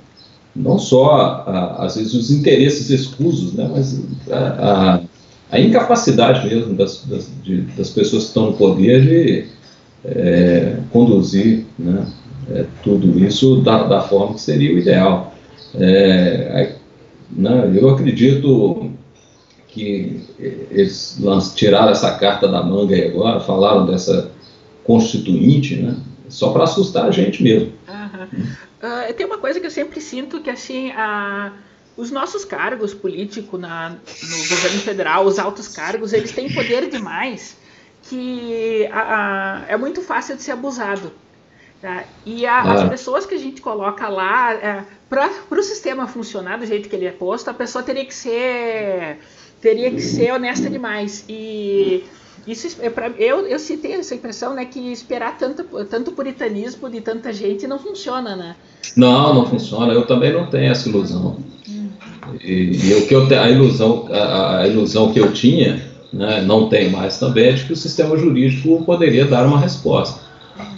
não só, às vezes, os interesses escusos, né, mas a incapacidade mesmo das pessoas que estão no poder de conduzir, né, tudo isso da forma que seria o ideal. Eu acredito que eles tiraram essa carta da manga aí agora, falaram dessa constituinte, né, só para assustar a gente mesmo. Tem uma coisa que eu sempre sinto, que assim, os nossos cargos políticos no governo federal, os altos cargos, eles têm poder demais, que é muito fácil de ser abusado. Tá? E as pessoas que a gente coloca lá, para o sistema funcionar do jeito que ele é posto, a pessoa teria que ser honesta demais. E isso, eu citei essa impressão, né, que esperar tanto puritanismo de tanta gente não funciona, né? Não funciona. Eu também não tenho essa ilusão. A ilusão que eu tinha, né, não tenho mais também, é de que o sistema jurídico poderia dar uma resposta.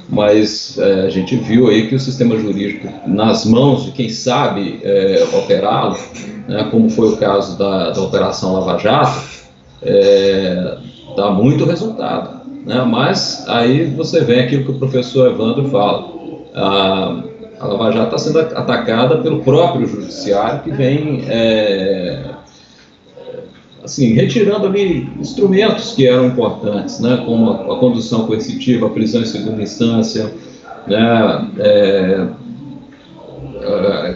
Mas a gente viu aí que o sistema jurídico, nas mãos de quem sabe operá-lo, né, como foi o caso da Operação Lava Jato, dá muito resultado, né? Mas aí você vê aquilo que o professor Evandro fala, a Lava Jato está sendo atacada pelo próprio judiciário, que vem assim, retirando ali instrumentos que eram importantes, né, como a condução coercitiva, a prisão em segunda instância, né,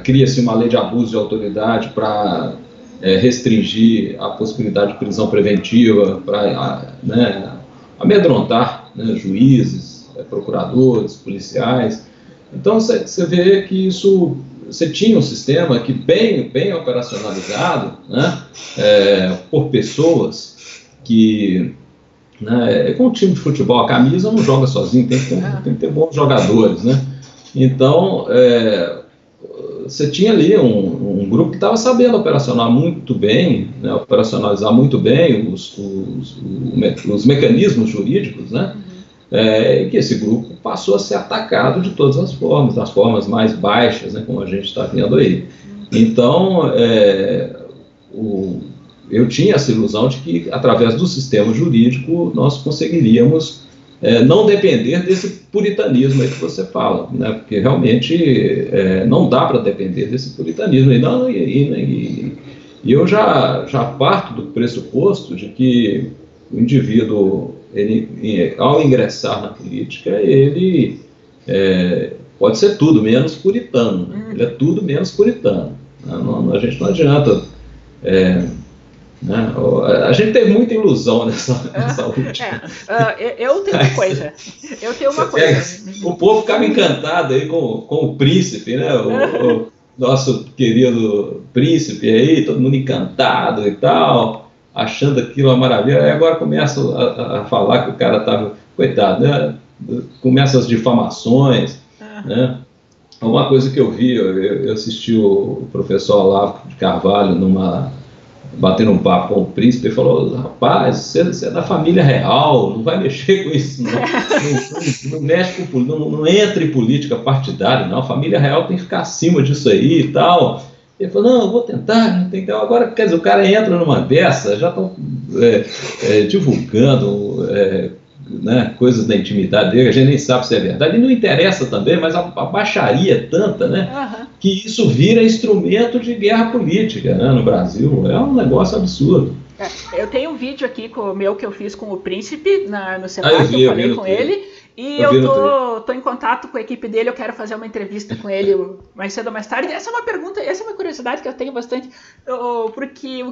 cria-se uma lei de abuso de autoridade para restringir a possibilidade de prisão preventiva, para amedrontar, né, juízes, procuradores, policiais. Então você vê que isso... Você tinha um sistema que bem operacionalizado, né, por pessoas que, né, com um time de futebol, a camisa não joga sozinho, tem que ter bons jogadores, né? Então, você tinha ali um grupo que estava sabendo operacionalizar muito bem os mecanismos jurídicos, né? E que esse grupo passou a ser atacado de todas as formas, das formas mais baixas, né, como a gente está vendo aí. Então, eu tinha essa ilusão de que, através do sistema jurídico, nós conseguiríamos não depender desse puritanismo aí que você fala, né, porque realmente não dá para depender desse puritanismo. E eu já parto do pressuposto de que o indivíduo, ao ingressar na política, ele pode ser tudo menos puritano, né? Ele é tudo menos puritano. A gente não adianta... né? A gente tem muita ilusão nessa última. Eu tenho uma coisa. O povo ficava encantado aí com o príncipe, né? O nosso querido príncipe aí, todo mundo encantado e tal, achando aquilo uma maravilha. Aí agora começa a falar que o cara estava... Coitado, né? Começam as difamações, né? Uma coisa que eu vi, eu assisti o professor Olavo de Carvalho numa batendo um papo com o príncipe, ele falou: rapaz, você é da família real, não vai mexer com isso, não mexe com política, não entra em política partidária, não, a família real tem que ficar acima disso aí e tal. Ele falou: não, eu vou tentar. Agora, quer dizer, o cara entra numa dessa, já estão divulgando né, coisas da intimidade dele, a gente nem sabe se é verdade, e não interessa também, mas a baixaria é tanta, né, que isso vira instrumento de guerra política, né, no Brasil. É um negócio absurdo. Eu tenho um vídeo aqui que eu fiz com o príncipe no Senado, eu falei com ele, e eu tô em contato com a equipe dele, eu quero fazer uma entrevista com ele mais cedo ou mais tarde. Essa é uma curiosidade que eu tenho bastante, porque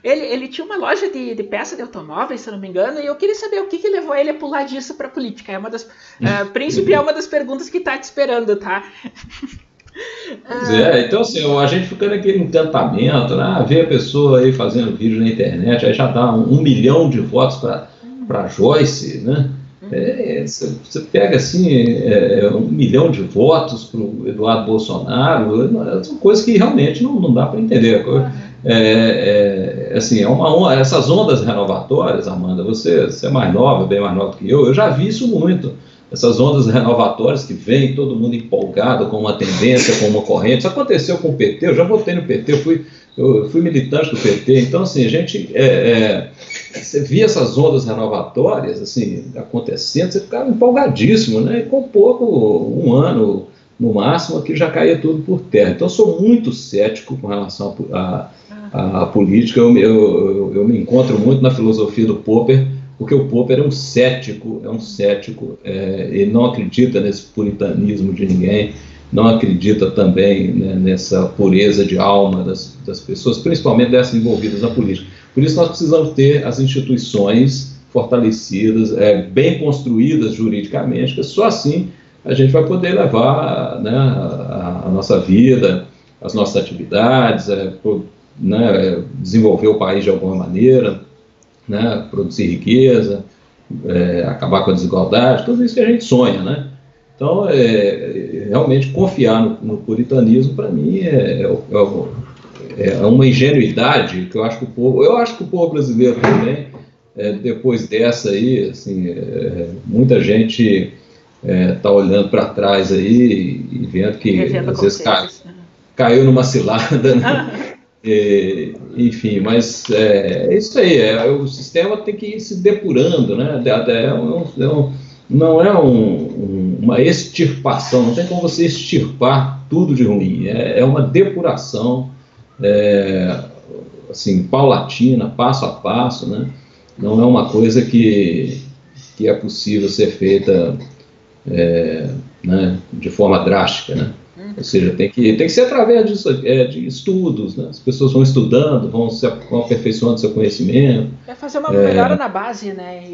ele tinha uma loja de peça de automóveis, se eu não me engano, e eu queria saber o que levou ele a pular disso para política. Príncipe é uma das perguntas que tá te esperando, tá? Então assim, a gente fica naquele encantamento, né? Ver a pessoa aí fazendo vídeo na internet, aí já dá 1 milhão de votos para Joyce, né? Você pega assim 1 milhão de votos para o Eduardo Bolsonaro, são coisas que realmente não dá para entender. Assim, essas ondas renovatórias, Amanda, você é mais nova, bem mais nova que eu já vi isso muito. Essas ondas renovatórias que vem, todo mundo empolgado com uma tendência, com uma corrente. Isso aconteceu com o PT, eu já votei no PT, eu fui militante do PT. Então, assim, a gente você via essas ondas renovatórias assim, acontecendo, você ficava empolgadíssimo, né? E com um ano no máximo, que já caía tudo por terra. Então, eu sou muito cético com relação à política. Eu me encontro muito na filosofia do Popper, porque o Popper é um cético, ele não acredita nesse puritanismo de ninguém, não acredita também, né, nessa pureza de alma das pessoas, principalmente dessas envolvidas na política. Por isso nós precisamos ter as instituições fortalecidas, bem construídas juridicamente, que só assim a gente vai poder levar, né, a nossa vida, as nossas atividades, né, desenvolver o país de alguma maneira, né, produzir riqueza, acabar com a desigualdade, tudo isso que a gente sonha, né? Então, realmente confiar no puritanismo, para mim, é uma ingenuidade que eu acho que o povo brasileiro também, depois dessa aí, assim, muita gente está olhando para trás aí e vendo que às vezes caiu numa cilada, né? Enfim, mas é isso aí, o sistema tem que ir se depurando, né? Não é uma extirpação, não tem como você extirpar tudo de ruim, é uma depuração, assim, paulatina, passo a passo, né? Não é uma coisa que é possível ser feita né, de forma drástica, né? Ou seja, tem que ser através disso, de estudos, né? As pessoas vão estudando, vão aperfeiçoando seu conhecimento. Fazer uma melhora na base, né?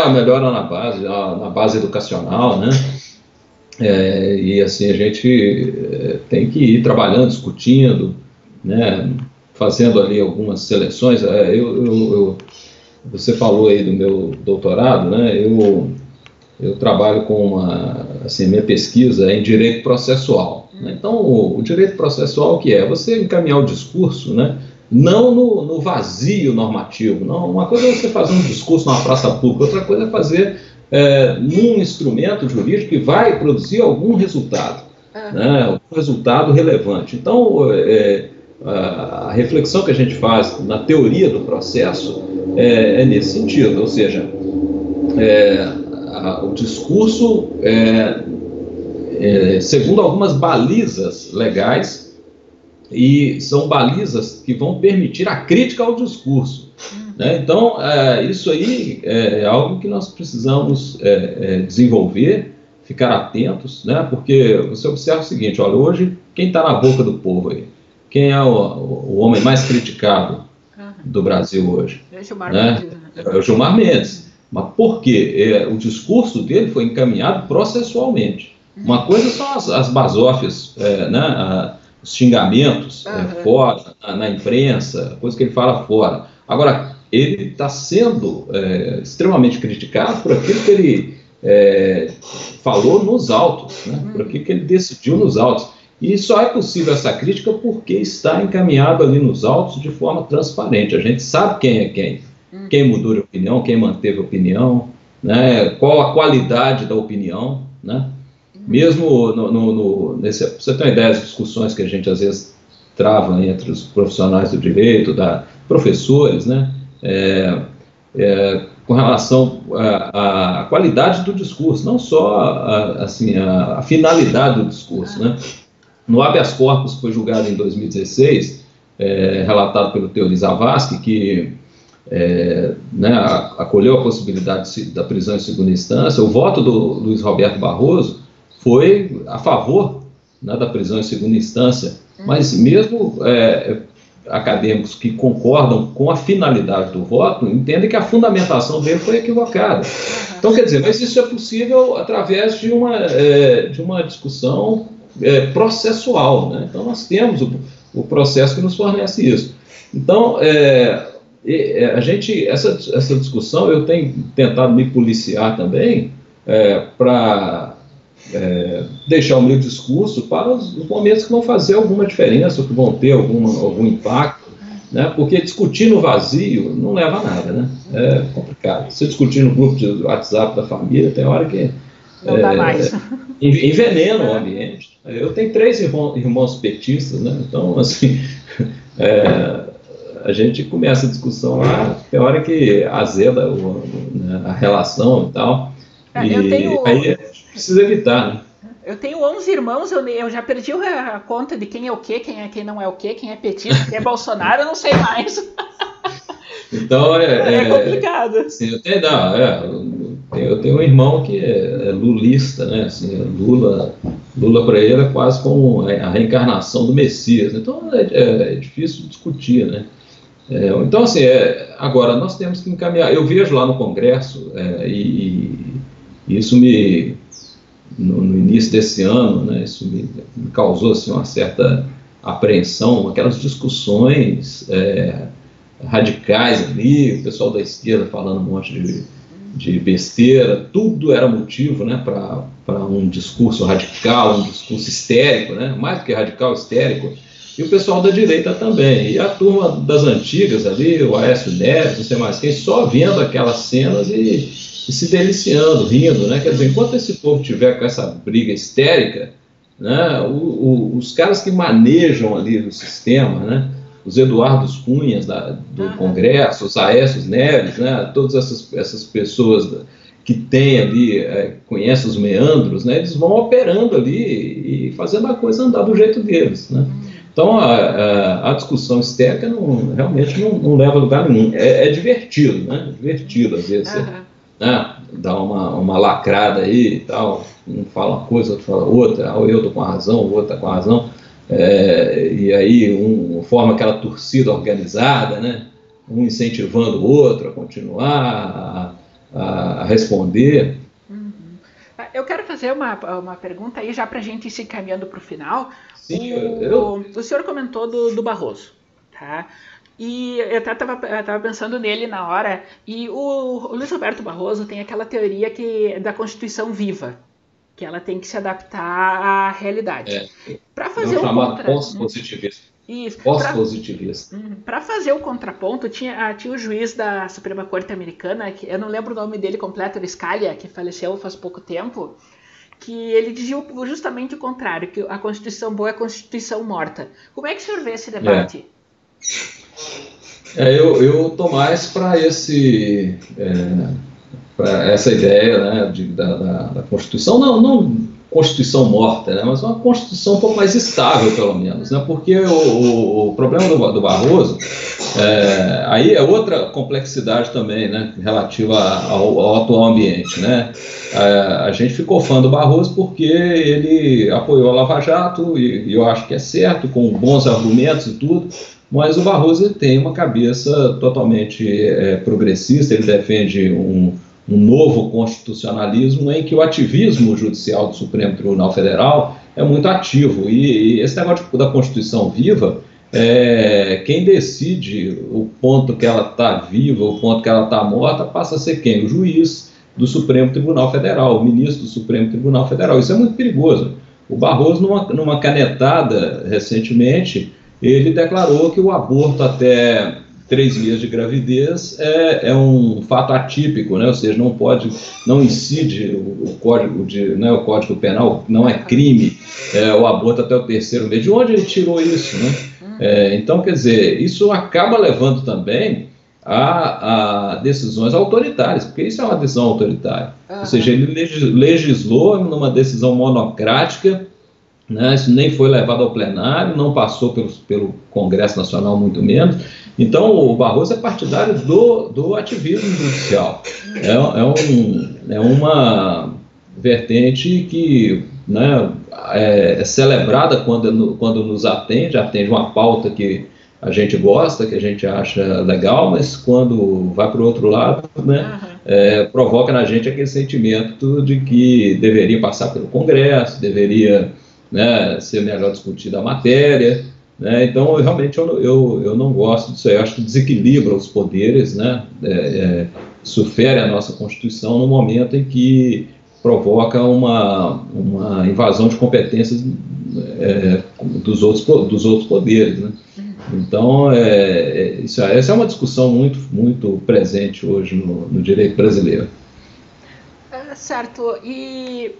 A melhora na base educacional, né? E assim, a gente tem que ir trabalhando, discutindo, né? Fazendo ali algumas seleções. Você falou aí do meu doutorado, né? Eu trabalho com minha pesquisa é em direito processual. Né? Então, o direito processual, que é você encaminhar o discurso, né? Não no vazio normativo. Não, uma coisa é você fazer um discurso numa praça pública, outra coisa é fazer num instrumento jurídico que vai produzir algum resultado, né? Algum resultado relevante. Então, a reflexão que a gente faz na teoria do processo é nesse sentido, ou seja, o discurso segundo algumas balizas legais, e são balizas que vão permitir a crítica ao discurso, né? Então, isso aí é algo que nós precisamos desenvolver, ficar atentos, né? Porque você observa o seguinte, olha, hoje, quem está na boca do povo aí? Quem é o homem mais criticado do Brasil hoje? É Gilmar né? Mendes. Né? É o Gilmar Mendes. Mas por quê? O discurso dele foi encaminhado processualmente. Uma coisa são as basófias, né? Os xingamentos fora, na imprensa, coisa que ele fala fora. Agora, ele está sendo extremamente criticado por aquilo que ele falou nos autos, né? Por aquilo que ele decidiu nos autos. E só é possível essa crítica porque está encaminhado ali nos autos de forma transparente. A gente sabe quem é quem mudou de opinião, quem manteve a opinião, né, qual a qualidade da opinião, né? Mesmo pra você ter uma ideia das discussões que a gente às vezes trava entre os profissionais do direito, professores, né, com relação à qualidade do discurso, não só a finalidade do discurso, né? No habeas corpus, que foi julgado em 2016, relatado pelo Teori Zavascki, que né, acolheu a possibilidade da prisão em segunda instância, o voto do Luiz Roberto Barroso foi a favor, né, da prisão em segunda instância, mas mesmo acadêmicos que concordam com a finalidade do voto entendem que a fundamentação dele foi equivocada. Então, quer dizer, mas isso é possível através de uma discussão processual, né? Então, nós temos o processo que nos fornece isso. Então, essa discussão eu tenho tentado me policiar também para deixar o meu discurso para os momentos que vão fazer alguma diferença, ou que vão ter algum impacto, né? Porque discutir no vazio não leva a nada, né? É complicado. Se discutir no grupo de WhatsApp da família, tem hora que não dá mais. Envenena o ambiente. Eu tenho 3 irmãos petistas, né? Então, assim, a gente começa a discussão lá, tem hora que azeda a relação e tal. Aí a gente precisa evitar, né? Eu tenho 11 irmãos, eu já perdi a conta de quem é o quê, quem não é o quê, quem é petista, quem é Bolsonaro, eu não sei mais. Então é complicado. Assim, eu tenho um irmão que é lulista, né? Assim, Lula para ele é quase como a reencarnação do Messias. Então é difícil discutir, né? Então, assim, agora nós temos que encaminhar. Eu vejo lá no Congresso, e isso no início desse ano, né, isso me causou assim, uma certa apreensão, aquelas discussões radicais ali, o pessoal da esquerda falando um monte de besteira, tudo era motivo, né, para um discurso radical, um discurso histérico, né, mais do que radical, histérico, e o pessoal da direita também, e a turma das antigas ali, o Aécio Neves, não sei mais quem, só vendo aquelas cenas e se deliciando, rindo, né? Quer dizer, enquanto esse povo tiver com essa briga histérica, né, os caras que manejam ali o sistema, né, os Eduardos Cunhas do Congresso, os Aécios Neves, né, todas essas pessoas que têm ali, conhecem os meandros, né, eles vão operando ali e fazendo a coisa andar do jeito deles, né? Então, a discussão histérica realmente não leva a lugar nenhum. É divertido, né? Divertido, às vezes. Né? Dá uma lacrada aí e tal, um fala uma coisa, outro fala outra, ou eu estou com a razão, o outro está com a razão, e aí forma aquela torcida organizada, né? Um incentivando o outro a continuar, a responder. Eu quero fazer uma pergunta aí, já para a gente ir se encaminhando para o final. Sim, o senhor comentou do Barroso, tá? E eu até estava pensando nele na hora, e o Luiz Roberto Barroso tem aquela teoria da Constituição viva, que ela tem que se adaptar à realidade. Para fazer chamado pós-positivista. Isso. Pós-positivista. Para fazer o contraponto, tinha o juiz da Suprema Corte Americana, que eu não lembro o nome dele completo, era Scalia, que faleceu faz pouco tempo, que ele dizia justamente o contrário, que a Constituição boa é a Constituição morta. Como é que o senhor vê esse debate? Eu estou mais para essa ideia, né, da Constituição, não Constituição morta, né, mas uma Constituição um pouco mais estável, pelo menos, né, porque o problema do Barroso, aí é outra complexidade também, né, relativa ao atual ambiente, né. A gente ficou fã do Barroso porque ele apoiou a Lava Jato, e eu acho que é certo, com bons argumentos e tudo, mas o Barroso tem uma cabeça totalmente progressista, ele defende um novo constitucionalismo em que o ativismo judicial do Supremo Tribunal Federal é muito ativo, e esse negócio da Constituição viva, quem decide o ponto que ela está viva, o ponto que ela está morta, passa a ser quem? O juiz do Supremo Tribunal Federal, o ministro do Supremo Tribunal Federal. Isso é muito perigoso. O Barroso, numa canetada recentemente, ele declarou que o aborto até 3 meses de gravidez é um fato atípico, né? Ou seja, não incide o Código o Código Penal, não é crime o aborto até o 3º mês. De onde ele tirou isso, né? Então, quer dizer, isso acaba levando também a decisões autoritárias, porque isso é uma decisão autoritária. Ou seja, ele legislou numa decisão monocrática, né? Isso nem foi levado ao plenário, não passou pelo Congresso Nacional, muito menos. Então, o Barroso é partidário do ativismo judicial. É uma vertente que, né, é celebrada quando nos atende uma pauta que a gente gosta, que a gente acha legal, mas quando vai para o outro lado, né, provoca na gente aquele sentimento de que deveria passar pelo Congresso, deveria, né, ser melhor discutida a matéria, né? Então, realmente, eu não gosto disso aí. Eu acho que desequilibra os poderes, né? Isso fere a nossa Constituição no momento em que provoca uma invasão de competências dos outros poderes, né? Então, essa é uma discussão muito, muito presente hoje no direito brasileiro. Certo. E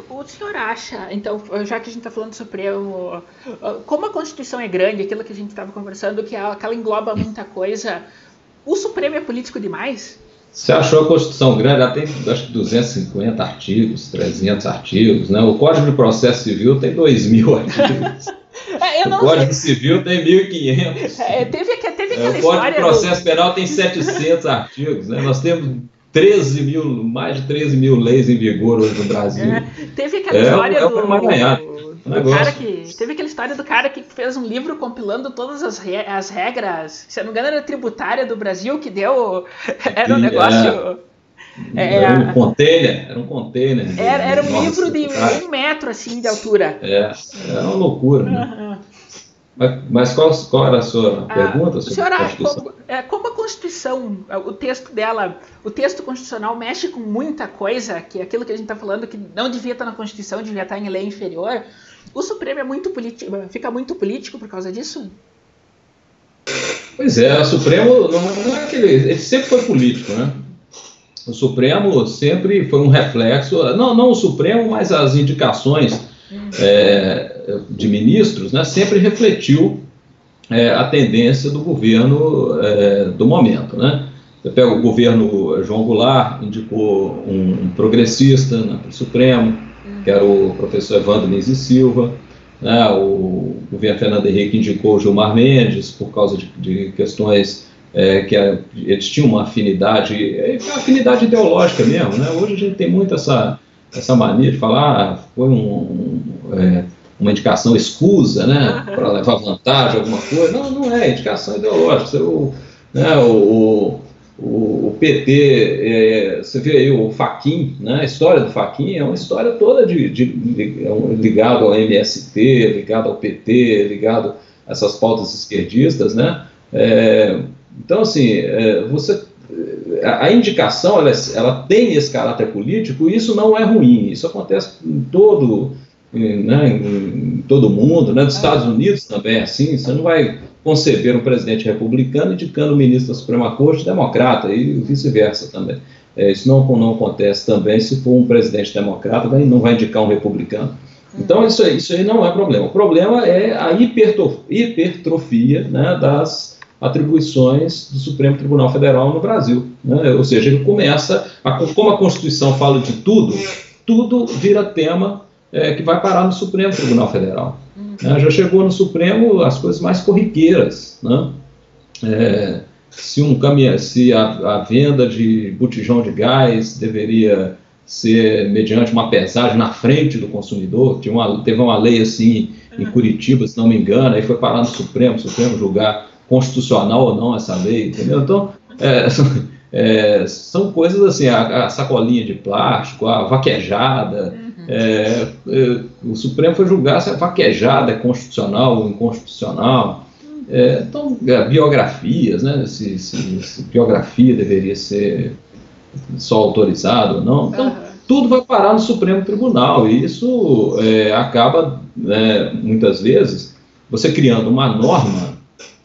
o senhor acha, então, já que a gente está falando do Supremo, como a Constituição é grande, aquilo que a gente estava conversando, que ela engloba muita coisa, o Supremo é político demais? Você achou a Constituição grande? Ela tem, acho que 250 artigos, 300 artigos, né? O Código de Processo Civil tem 2.000 artigos. O Código Civil tem 1.500. Teve aquela o Código de Processo Penal tem 700 artigos, né? Nós temos mais de 13 mil leis em vigor hoje no Brasil. Teve aquela história teve aquela história do cara que fez um livro compilando todas as regras, se eu não me engano era tributária do Brasil, que deu, era um negócio... Era um container. Era um livro de 1 metro, assim, de altura. Era uma loucura, né? Mas qual era a sua pergunta? Senhora, como a Constituição, o texto dela, o texto constitucional mexe com muita coisa, que é aquilo que a gente está falando, que não devia estar na Constituição, devia estar em lei inferior, o Supremo fica muito político por causa disso? Pois é, o Supremo ele sempre foi político, né? O Supremo sempre foi um reflexo, não o Supremo, mas as indicações de ministros, né, sempre refletiu a tendência do governo do momento, né? Você pega o governo João Goulart, indicou um progressista, né, para o Supremo, que era o professor Evandro Lins e Silva, né? O governo Fernando Henrique indicou o Gilmar Mendes, por causa de questões que eles tinham uma afinidade ideológica mesmo, né? Hoje a gente tem muito essa mania de falar, foi uma indicação escusa, né, para levar vantagem a alguma coisa. Não é indicação ideológica. O PT, você vê aí o Fachin, né, a história do Fachin é uma história toda ligado ao MST, ligado ao PT, ligado a essas pautas esquerdistas, né? Então, assim, a indicação ela tem esse caráter político, e isso não é ruim. Isso acontece em todo mundo, né? Nos Estados Unidos também é assim. Você não vai conceber um presidente republicano indicando um ministro da Suprema Corte democrata, e vice-versa também. Isso não acontece também se for um presidente democrata, não vai indicar um republicano. Então, isso aí não é problema. O problema é a hipertrofia, né, das atribuições do Supremo Tribunal Federal no Brasil, né? Ou seja, ele começa, como a Constituição fala de tudo vira tema que vai parar no Supremo Tribunal Federal. Já chegou no Supremo as coisas mais corriqueiras, né? Se a venda de botijão de gás deveria ser mediante uma pesagem na frente do consumidor, teve uma lei assim em Curitiba, se não me engano, aí foi parar no Supremo julgar constitucional ou não essa lei, entendeu? Então, são coisas assim, a sacolinha de plástico, a vaquejada, o Supremo foi julgar se a vaquejada é constitucional ou inconstitucional. Então, biografias, né, se biografia deveria ser só autorizada ou não. Então, tudo vai parar no Supremo Tribunal, e isso acaba, né, muitas vezes, você criando uma norma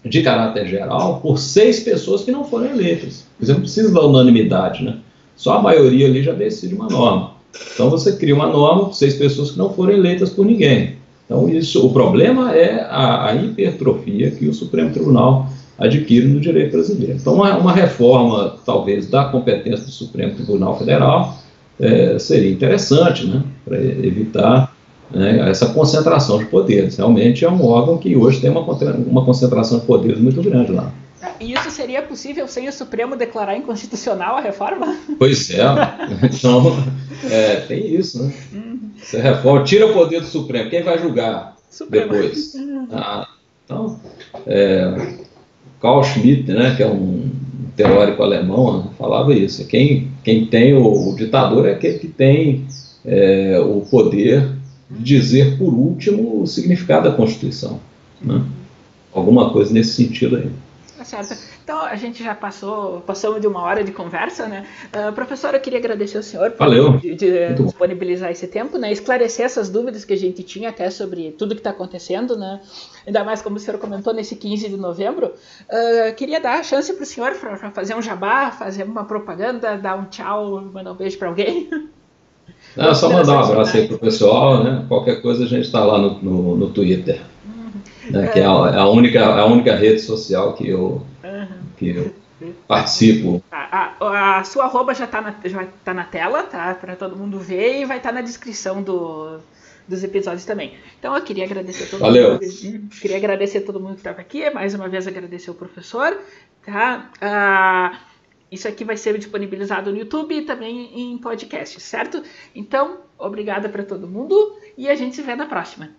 de caráter geral por 6 pessoas que não foram eleitas. Você não precisa da unanimidade, né? Só a maioria ali já decide uma norma. Então você cria uma norma por 6 pessoas que não foram eleitas por ninguém. Então o problema é a hipertrofia que o Supremo Tribunal adquire no direito brasileiro. Então uma reforma, talvez, da competência do Supremo Tribunal Federal seria interessante, né, para evitar, né, essa concentração de poderes. Realmente é um órgão que hoje tem uma concentração de poderes muito grande lá. E isso seria possível sem o Supremo declarar inconstitucional a reforma? Pois é, então tem isso, né? Essa reforma tira o poder do Supremo, quem vai julgar depois? Então, Carl Schmitt, né, que é um teórico alemão, né, falava isso, quem tem o ditador é aquele que tem o poder de dizer por último o significado da Constituição, né? Alguma coisa nesse sentido aí. Tá certo. Então, a gente já passamos de 1 hora de conversa, né? Professor, eu queria agradecer ao senhor por disponibilizar esse tempo, né? Esclarecer essas dúvidas que a gente tinha até sobre tudo que está acontecendo, né? Ainda mais, como o senhor comentou, nesse 15 de novembro. Queria dar a chance para o senhor para fazer um jabá, fazer uma propaganda, dar um tchau, mandar um beijo para alguém. Não, só mandar um abraço aí para o pessoal, né? Qualquer coisa a gente está lá no Twitter. Né, que é a única rede social que eu participo. A sua arroba já está na tela, tá? Para todo mundo ver, e vai estar na descrição dos episódios também. Então eu queria agradecer a todo mundo. Queria agradecer a todo mundo que estava aqui. Mais uma vez agradecer ao professor. Tá? Isso aqui vai ser disponibilizado no YouTube e também em podcast, certo? Então, obrigada para todo mundo e a gente se vê na próxima.